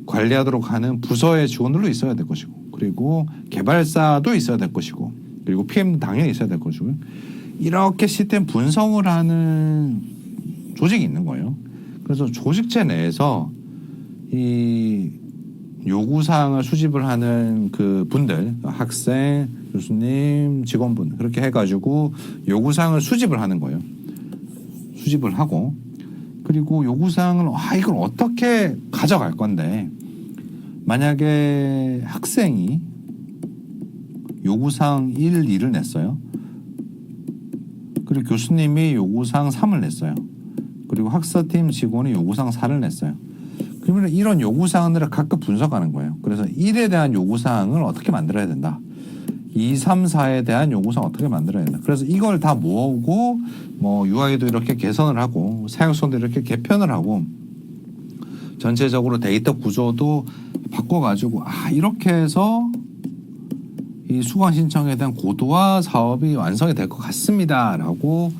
관리하도록 하는 부서의 직원들도 있어야 될 것이고 그리고 개발사도 있어야 될 것이고 그리고 PM도 당연히 있어야 될 것이고요. 이렇게 시스템 분석을 하는 조직이 있는 거예요. 그래서 조직체 내에서 이 요구사항을 수집을 하는 그 분들, 학생, 교수님, 직원분 그렇게 해가지고 요구사항을 수집을 하는 거예요. 수집을 하고 그리고 요구사항을 이걸 어떻게 가져갈 건데 만약에 학생이 요구사항 1, 2를 냈어요. 그리고 교수님이 요구사항 3을 냈어요. 그리고 학사팀 직원이 요구사항 4를 냈어요. 그러면 이런 요구사항들을 각각 분석하는 거예요. 그래서 1에 대한 요구사항을 어떻게 만들어야 된다. 2, 3, 4에 대한 요구사항 어떻게 만들어야 된다. 그래서 이걸 다 모으고 뭐 UI도 이렇게 개선을 하고 사용성도 이렇게 개편을 하고 전체적으로 데이터 구조도 바꿔가지고 이렇게 해서 이 수강 신청에 대한 고도화 사업이 완성이 될 것 같습니다라고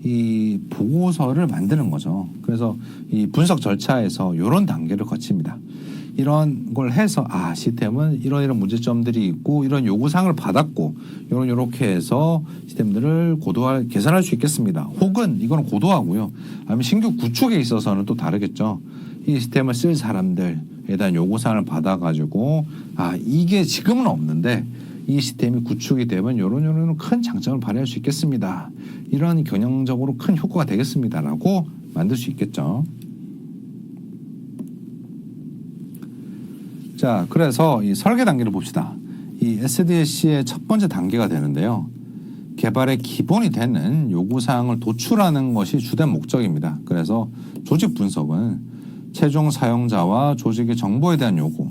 이 보고서를 만드는 거죠. 그래서 이 분석 절차에서 이런 단계를 거칩니다. 이런 걸 해서 시스템은 이런 문제점들이 있고 이런 요구사항을 받았고 요렇게 해서 시스템들을 고도화 개선할 수 있겠습니다. 혹은 이거는 고도화고요. 아니면 신규 구축에 있어서는 또 다르겠죠. 이 시스템을 쓸 사람들에 대한 요구사항을 받아가지고 이게 지금은 없는데 이 시스템이 구축이 되면 요런 큰 장점을 발휘할 수 있겠습니다. 이런 경영적으로 큰 효과가 되겠습니다라고 만들 수 있겠죠. 자, 그래서 이 설계 단계를 봅시다. 이 SDLC의 첫 번째 단계가 되는데요. 개발의 기본이 되는 요구사항을 도출하는 것이 주된 목적입니다. 그래서 조직 분석은 최종 사용자와 조직의 정보에 대한 요구,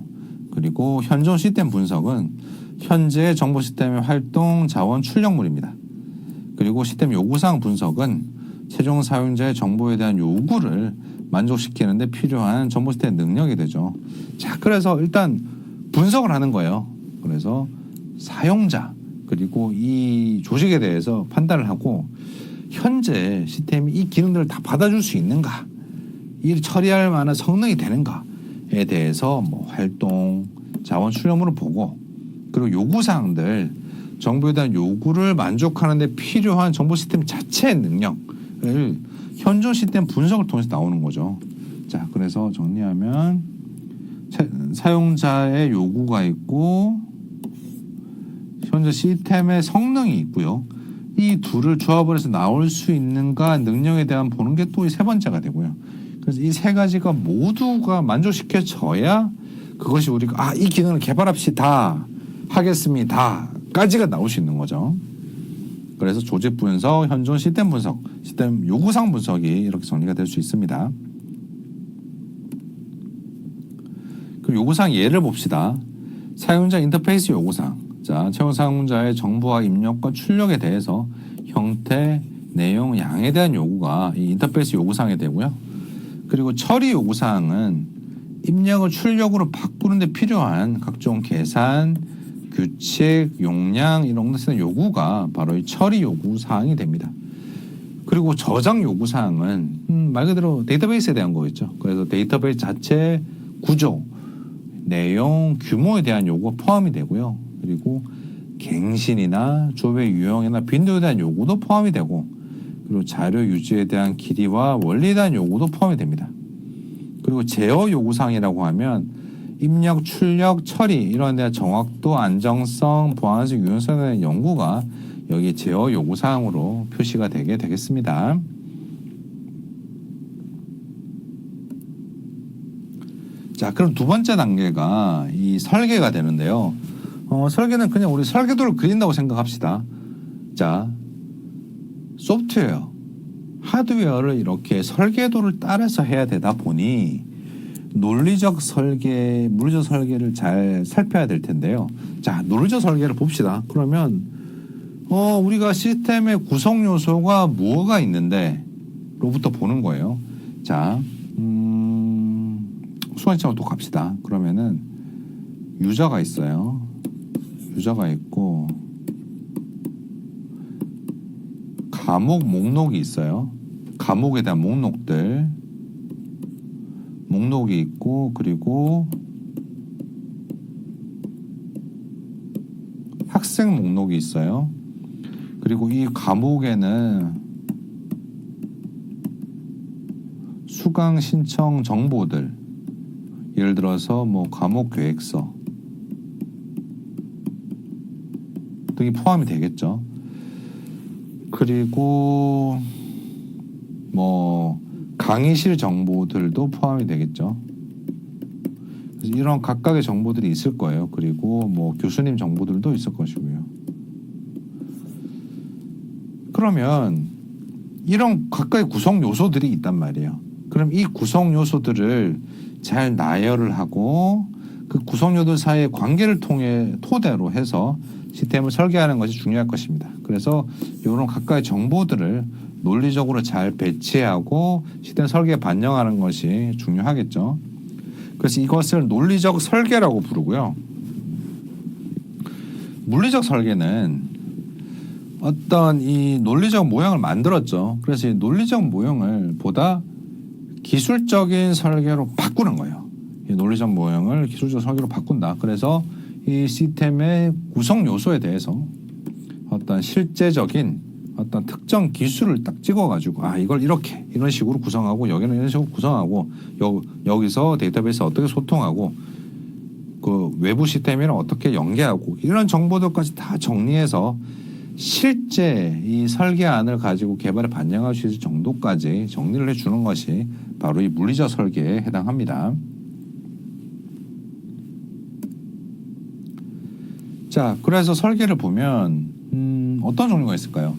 그리고 현존 시스템 분석은 현재 정보 시스템의 활동, 자원, 출력물입니다. 그리고 시스템 요구사항 분석은 최종 사용자의 정보에 대한 요구를 만족시키는 데 필요한 정보 시스템 능력이 되죠. 자, 그래서 일단 분석을 하는 거예요. 그래서 사용자 그리고 이 조직에 대해서 판단을 하고 현재 시스템이 이 기능들을 다 받아줄 수 있는가, 이 처리할 만한 성능이 되는가에 대해서 뭐 활동, 자원, 출력물을 보고 그리고 요구사항들, 정보에 대한 요구를 만족하는 데 필요한 정보 시스템 자체의 능력을 현존 시스템 분석을 통해서 나오는 거죠. 자, 그래서 정리하면 사용자의 요구가 있고 현재 시스템의 성능이 있고요. 이 둘을 조합을 해서 나올 수 있는가 능력에 대한 보는 게 또 세 번째가 되고요. 그래서 이 세 가지가 모두가 만족시켜져야 그것이 우리가 이 기능을 개발합시다 하겠습니다까지가 나올 수 있는 거죠. 그래서 조직 분석, 현존 시스템 분석, 시스템 요구사항 분석이 이렇게 정리가 될 수 있습니다. 그 요구사항 예를 봅시다. 사용자 인터페이스 요구사항. 자, 채용 사용자의 정보와 입력과 출력에 대해서 형태, 내용, 양에 대한 요구가 이 인터페이스 요구사항이 되고요. 그리고 처리 요구사항은 입력을 출력으로 바꾸는 데 필요한 각종 계산, 규칙, 용량 이런 것에 요구가 바로 이 처리 요구사항이 됩니다. 그리고 저장 요구사항은 말 그대로 데이터베이스에 대한 거겠죠. 그래서 데이터베이스 자체 구조, 내용, 규모에 대한 요구가 포함이 되고요. 그리고 갱신이나 조회 유형이나 빈도에 대한 요구도 포함이 되고 그리고 자료 유지에 대한 길이와 원리에 대한 요구도 포함이 됩니다. 그리고 제어 요구사항이라고 하면 입력, 출력, 처리 이런 데 정확도, 안정성, 보안성, 유연성에 대한 연구가 여기 제어 요구사항으로 표시가 되게 되겠습니다. 자, 그럼 두 번째 단계가 이 설계가 되는데요. 설계는 그냥 우리 설계도를 그린다고 생각합시다. 자, 소프트웨어, 하드웨어를 이렇게 설계도를 따라서 해야 되다 보니 논리적 설계, 물리적 설계를 잘 살펴야 될 텐데요. 자, 논리적 설계를 봅시다. 그러면 우리가 시스템의 구성 요소가 뭐가 있는데 로부터 보는 거예요. 자, 수학시험을 또 갑시다. 그러면은 유저가 있어요. 유저가 있고 과목 목록이 있어요. 과목에 대한 목록이 있고 그리고 학생 목록이 있어요. 그리고 이 과목에는 수강 신청 정보들 예를 들어서 뭐 과목 계획서 등이 포함이 되겠죠. 그리고 뭐 강의실 정보들도 포함이 되겠죠. 그래서 이런 각각의 정보들이 있을 거예요. 그리고 뭐 교수님 정보들도 있을 것이고요. 그러면 이런 각각의 구성 요소들이 있단 말이에요. 그럼 이 구성 요소들을 잘 나열을 하고 그 구성 요소들 사이의 관계를 토대로 해서 시스템을 설계하는 것이 중요할 것입니다. 그래서 이런 각각의 정보들을 논리적으로 잘 배치하고 시스템 설계에 반영하는 것이 중요하겠죠. 그래서 이것을 논리적 설계라고 부르고요. 물리적 설계는 어떤 이 논리적 모형을 만들었죠. 그래서 이 논리적 모형을 보다 기술적인 설계로 바꾸는 거예요. 이 논리적 모형을 기술적 설계로 바꾼다. 그래서 이 시스템의 구성 요소에 대해서 어떤 실제적인 어떤 특정 기술을 딱 찍어가지고 이걸 이렇게 이런 식으로 구성하고 여기는 이런 식으로 구성하고 여기서 데이터베이스 어떻게 소통하고 그 외부 시스템이랑 어떻게 연계하고 이런 정보들까지 다 정리해서 실제 이 설계안을 가지고 개발에 반영할 수 있을 정도까지 정리를 해주는 것이 바로 이 물리적 설계에 해당합니다. 자, 그래서 설계를 보면 어떤 종류가 있을까요?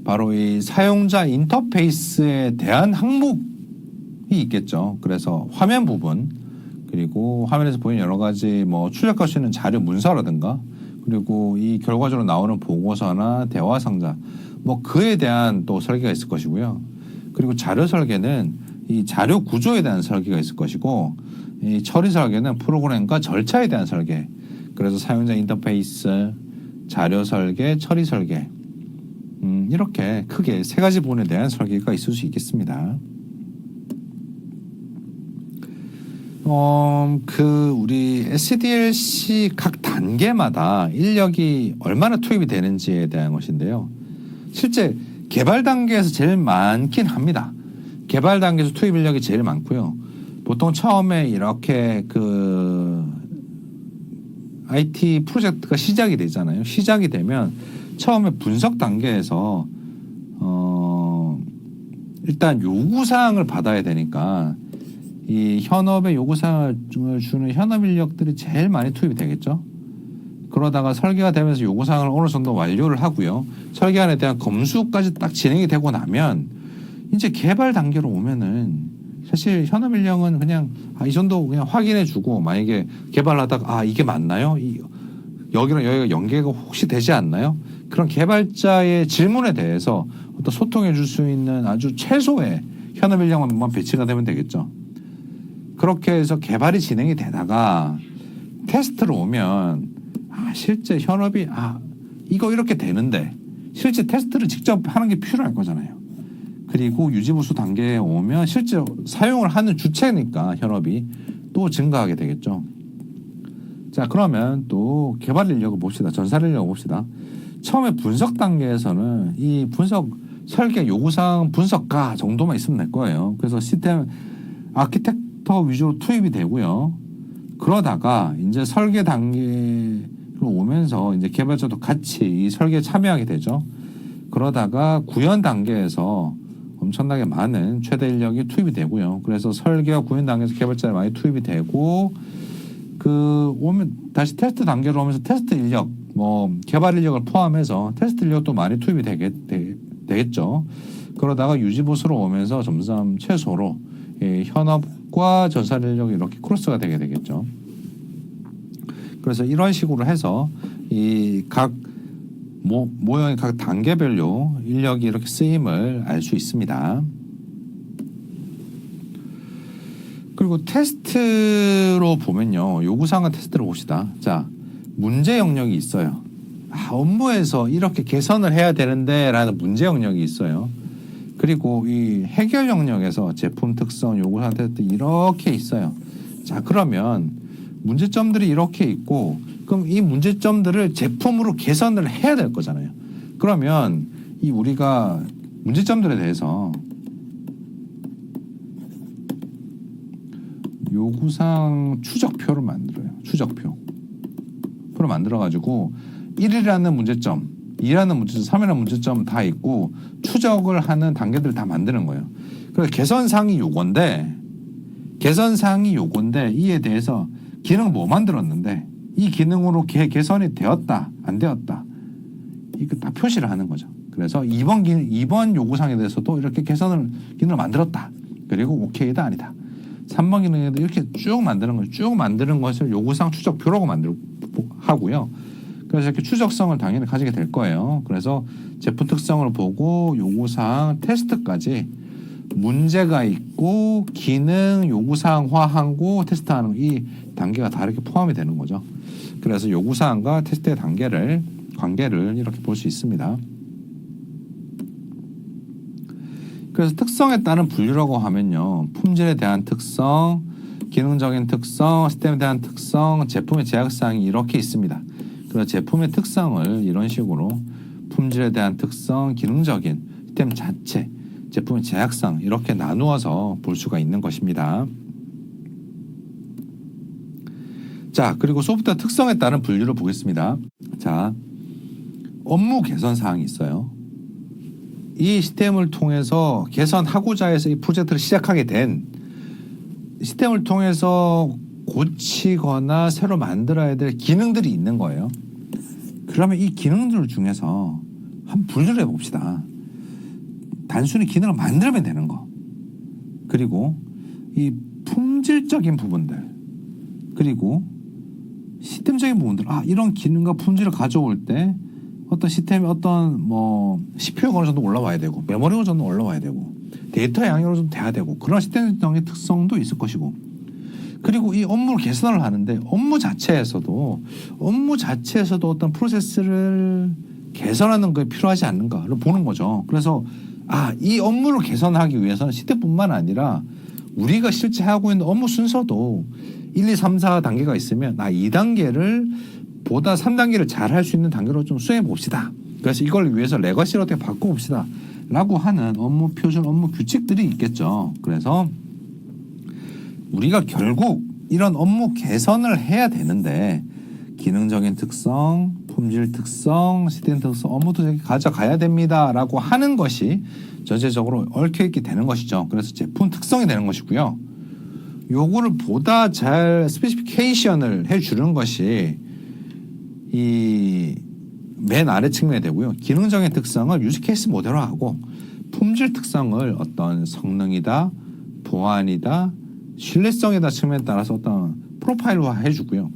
바로 이 사용자 인터페이스에 대한 항목이 있겠죠. 그래서 화면 부분 그리고 화면에서 보이는 여러 가지 뭐 출력할 수 있는 자료 문서라든가 그리고 이 결과적으로 나오는 보고서나 대화 상자 뭐 그에 대한 또 설계가 있을 것이고요. 그리고 자료 설계는 이 자료 구조에 대한 설계가 있을 것이고 이 처리 설계는 프로그램과 절차에 대한 설계. 그래서 사용자 인터페이스, 자료 설계, 처리 설계 이렇게 크게 세 가지 부분에 대한 설계가 있을 수 있겠습니다. 우리 SDLC 각 단계마다 인력이 얼마나 투입이 되는지에 대한 것인데요. 실제 개발 단계에서 제일 많긴 합니다. 개발 단계에서 투입 인력이 제일 많고요. 보통 처음에 이렇게 그 IT 프로젝트가 시작이 되잖아요. 시작이 되면 처음에 분석 단계에서 일단 요구사항을 받아야 되니까 이 현업의 요구사항을 주는 현업 인력들이 제일 많이 투입이 되겠죠. 그러다가 설계가 되면서 요구사항을 어느 정도 완료를 하고요. 설계안에 대한 검수까지 딱 진행이 되고 나면 이제 개발 단계로 오면은 사실 현업 인력은 그냥 이 정도 그냥 확인해주고 만약에 개발하다가 이게 맞나요? 여기가 연계가 혹시 되지 않나요? 그런 개발자의 질문에 대해서 어떤 소통해 줄 수 있는 아주 최소의 현업 인력만 배치가 되면 되겠죠. 그렇게 해서 개발이 진행이 되다가 테스트로 오면 실제 현업이 이거 이렇게 되는데 실제 테스트를 직접 하는 게 필요할 거잖아요. 그리고 유지보수 단계에 오면 실제 사용을 하는 주체니까 현업이 또 증가하게 되겠죠. 자, 그러면 또 개발 인력을 봅시다. 전산 인력을 봅시다. 처음에 분석 단계에서는 이 분석 설계 요구사항 분석가 정도만 있으면 될 거예요. 그래서 시스템 아키텍터 위주로 투입이 되고요. 그러다가 이제 설계 단계로 오면서 이제 개발자도 같이 이 설계에 참여하게 되죠. 그러다가 구현 단계에서 엄청나게 많은 최대 인력이 투입이 되고요. 그래서 설계와 구현 단계에서 개발자가 많이 투입이 되고 오면 다시 테스트 단계로 오면서 테스트 인력, 개발 인력을 포함해서 테스트 인력도 많이 투입이 되겠죠. 그러다가 유지보수로 오면서 점점 최소로 현업과 전산 인력이 이렇게 크로스가 되게 되겠죠. 그래서 이런 식으로 해서 이 각 모형의 각 단계별로 인력이 이렇게 쓰임을 알 수 있습니다. 그리고 테스트로 보면요. 요구사항 테스트를 봅시다. 자, 문제 영역이 있어요. 업무에서 이렇게 개선을 해야 되는데 라는 문제 영역이 있어요. 그리고 이 해결 영역에서 제품 특성, 요구사항 테스트 이렇게 있어요. 자, 그러면 문제점들이 이렇게 있고 그럼 이 문제점들을 제품으로 개선을 해야 될 거잖아요. 그러면 이 우리가 문제점들에 대해서 요구사항 추적표를 만들어요. 추적표를 만들어가지고 1이라는 문제점, 2라는 문제점, 3이라는 문제점 다 있고 추적을 하는 단계들을 다 만드는 거예요. 그래서 개선사항이 요건데 이에 대해서 기능 뭐 만들었는데 이 기능으로 개선이 되었다, 안 되었다. 이거 딱 표시를 하는 거죠. 그래서 2번 요구사항에 대해서도 이렇게 기능을 만들었다. 그리고 오케이다, 아니다. 3번 기능에도 이렇게 쭉 만드는 거죠. 쭉 만드는 것을 요구사항 추적표라고 하고요. 그래서 이렇게 추적성을 당연히 가지게 될 거예요. 그래서 제품 특성을 보고 요구사항 테스트까지 문제가 있고 기능 요구사항화하고 테스트하는 이 단계가 다 이렇게 포함이 되는 거죠. 그래서 요구사항과 테스트의 관계를 이렇게 볼 수 있습니다. 그래서 특성에 따른 분류라고 하면요. 품질에 대한 특성, 기능적인 특성, 시스템에 대한 특성, 제품의 제약사항이 이렇게 있습니다. 그래서 제품의 특성을 이런 식으로 품질에 대한 특성, 기능적인 시스템 자체, 제품의 제약사항 이렇게 나누어서 볼 수가 있는 것입니다. 자, 그리고 소프트웨어 특성에 따른 분류를 보겠습니다. 자, 업무 개선 사항이 있어요. 이 시스템을 통해서 개선하고자 해서 이 프로젝트를 시작하게 된 시스템을 통해서 고치거나 새로 만들어야 될 기능들이 있는 거예요. 그러면 이 기능들 중에서 한번 분류를 해봅시다. 단순히 기능을 만들면 되는 거. 그리고 이 품질적인 부분들. 그리고 시스템적인 부분들. 이런 기능과 품질을 가져올 때 어떤 시스템이 CPU가 어느 정도 올라와야 되고 메모리가 어느 정도 올라와야 되고 데이터 양이 어느 정도 돼야 되고 그런 시스템적인 특성도 있을 것이고 그리고 이 업무를 개선을 하는데 업무 자체에서도 어떤 프로세스를 개선하는 게 필요하지 않는가를 보는 거죠. 그래서 이 업무를 개선하기 위해서는 시스템뿐만 아니라 우리가 실제 하고 있는 업무 순서도 1, 2, 3, 4단계가 있으면 2단계를 보다 3단계를 잘 할 수 있는 단계로 좀 수행해 봅시다. 그래서 이걸 위해서 레거시를 어떻게 바꿔봅시다. 라고 하는 업무 표준, 업무 규칙들이 있겠죠. 그래서 우리가 결국 이런 업무 개선을 해야 되는데 기능적인 특성, 품질 특성, 시스템 특성, 업무 특성이 가져가야 됩니다라고 하는 것이 전체적으로 얽혀있게 되는 것이죠. 그래서 제품 특성이 되는 것이고요. 요거를 보다 잘 스페시피케이션을 해주는 것이 이 맨 아래 측면이 되고요. 기능적인 특성을 유즈 케이스 모델화하고 품질 특성을 어떤 성능이다, 보안이다, 신뢰성이다 측면에 따라서 어떤 프로파일화 해주고요.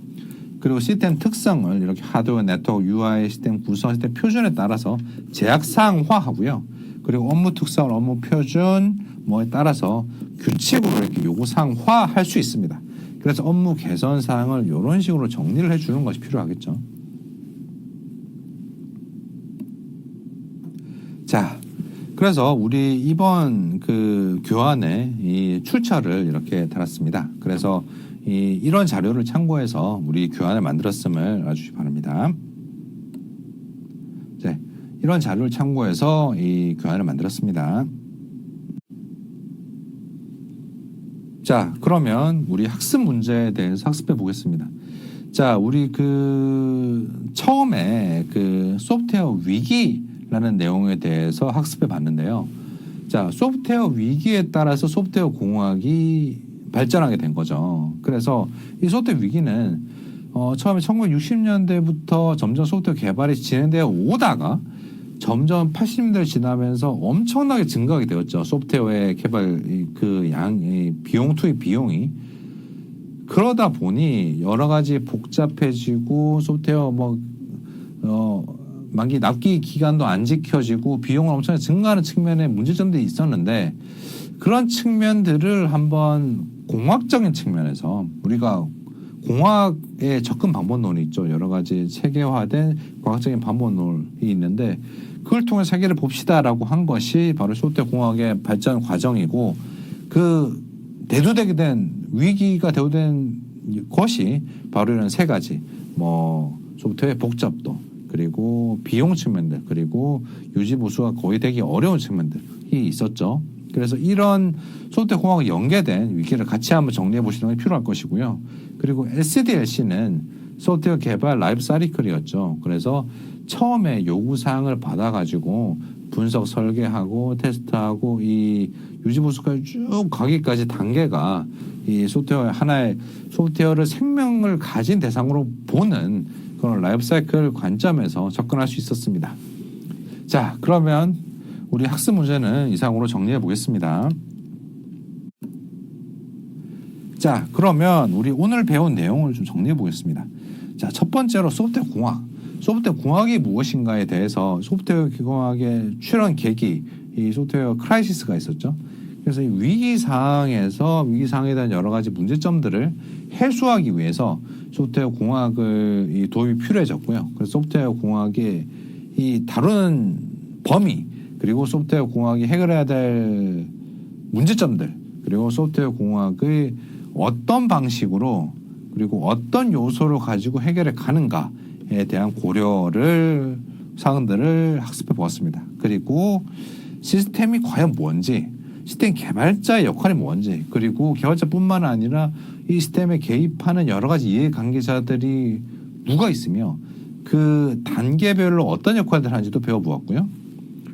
그리고 시스템 특성을 이렇게 하드웨어, 네트워크, UI, 시스템 구성, 시스템 표준에 따라서 제약사항화하고요. 그리고 업무 특성을 업무 표준 뭐에 따라서 규칙으로 이렇게 요구사항화할 수 있습니다. 그래서 업무 개선 사항을 이런 식으로 정리를 해주는 것이 필요하겠죠. 자, 그래서 우리 이번 그 교환에 이 출처를 이렇게 달았습니다. 그래서 이런 자료를 참고해서 우리 교환을 만들었음을 알아주시기 바랍니다. 네, 이런 자료를 참고해서 이 교환을 만들었습니다. 자, 그러면 우리 학습 문제에 대해서 학습해 보겠습니다. 자, 우리 그 처음에 그 소프트웨어 위기라는 내용에 대해서 학습해 봤는데요. 자, 소프트웨어 위기에 따라서 소프트웨어 공학이 발전하게 된 거죠. 그래서 이 소프트웨어 위기는 처음에 1960년대부터 점점 소프트웨어 개발이 진행되어 오다가 점점 80년대를 지나면서 엄청나게 증가하게 되었죠. 소프트웨어의 개발 비용 투입 비용이. 그러다 보니 여러 가지 복잡해지고 소프트웨어 만기 납기 기간도 안 지켜지고 비용을 엄청 증가하는 측면에 문제점들이 있었는데 그런 측면들을 한번 공학적인 측면에서 우리가 공학의 접근 방법론이 있죠. 여러 가지 체계화된 과학적인 방법론이 있는데 그걸 통해 세계를 봅시다라고 한 것이 바로 소프트웨어 공학의 발전 과정이고 그 대두되게 된 위기가 대두된 것이 바로 이런 세 가지 소프트웨어의 복잡도 그리고 비용 측면들 그리고 유지 보수가 거의 되기 어려운 측면들이 있었죠. 그래서 이런 소프트웨어 공학과 연계된 위기를 같이 한번 정리해 보시는 게 필요할 것이고요. 그리고 SDLC는 소프트웨어 개발 라이프 사이클이었죠. 그래서 처음에 요구사항을 받아가지고 분석 설계하고 테스트하고 이 유지보수까지 쭉 가기까지 단계가 이 소프트웨어 하나의 소프트웨어를 생명을 가진 대상으로 보는 그런 라이프 사이클 관점에서 접근할 수 있었습니다. 자, 그러면 우리 학습 문제는 이상으로 정리해 보겠습니다. 자, 그러면 우리 오늘 배운 내용을 좀 정리해 보겠습니다. 자, 첫 번째로 소프트웨어 공학. 소프트웨어 공학이 무엇인가에 대해서 소프트웨어 공학의 출현 계기, 이 소프트웨어 크라이시스가 있었죠. 그래서 이 위기 상황에 대한 여러 가지 문제점들을 해소하기 위해서 소프트웨어 공학을 도입이 필요해졌고요. 그래서 소프트웨어 공학의 이 다루는 범위 그리고 소프트웨어 공학이 해결해야 될 문제점들 그리고 소프트웨어 공학의 어떤 방식으로 그리고 어떤 요소를 가지고 해결해 가는가에 대한 사항들을 학습해 보았습니다. 그리고 시스템이 과연 뭔지 시스템 개발자의 역할이 뭔지 그리고 개발자뿐만 아니라 이 시스템에 개입하는 여러 가지 이해관계자들이 누가 있으며 그 단계별로 어떤 역할들을 하는지도 배워보았고요.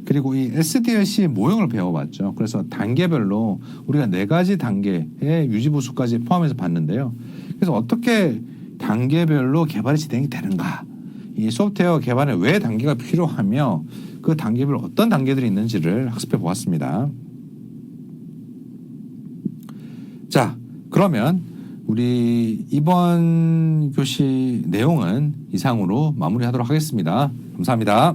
그리고 이 SDLC 모형을 배워봤죠. 그래서 단계별로 우리가 4가지 단계의 유지보수까지 포함해서 봤는데요. 그래서 어떻게 단계별로 개발이 진행이 되는가, 이 소프트웨어 개발에 왜 단계가 필요하며 그 단계별로 어떤 단계들이 있는지를 학습해 보았습니다. 자, 그러면 우리 이번 교시 내용은 이상으로 마무리하도록 하겠습니다. 감사합니다.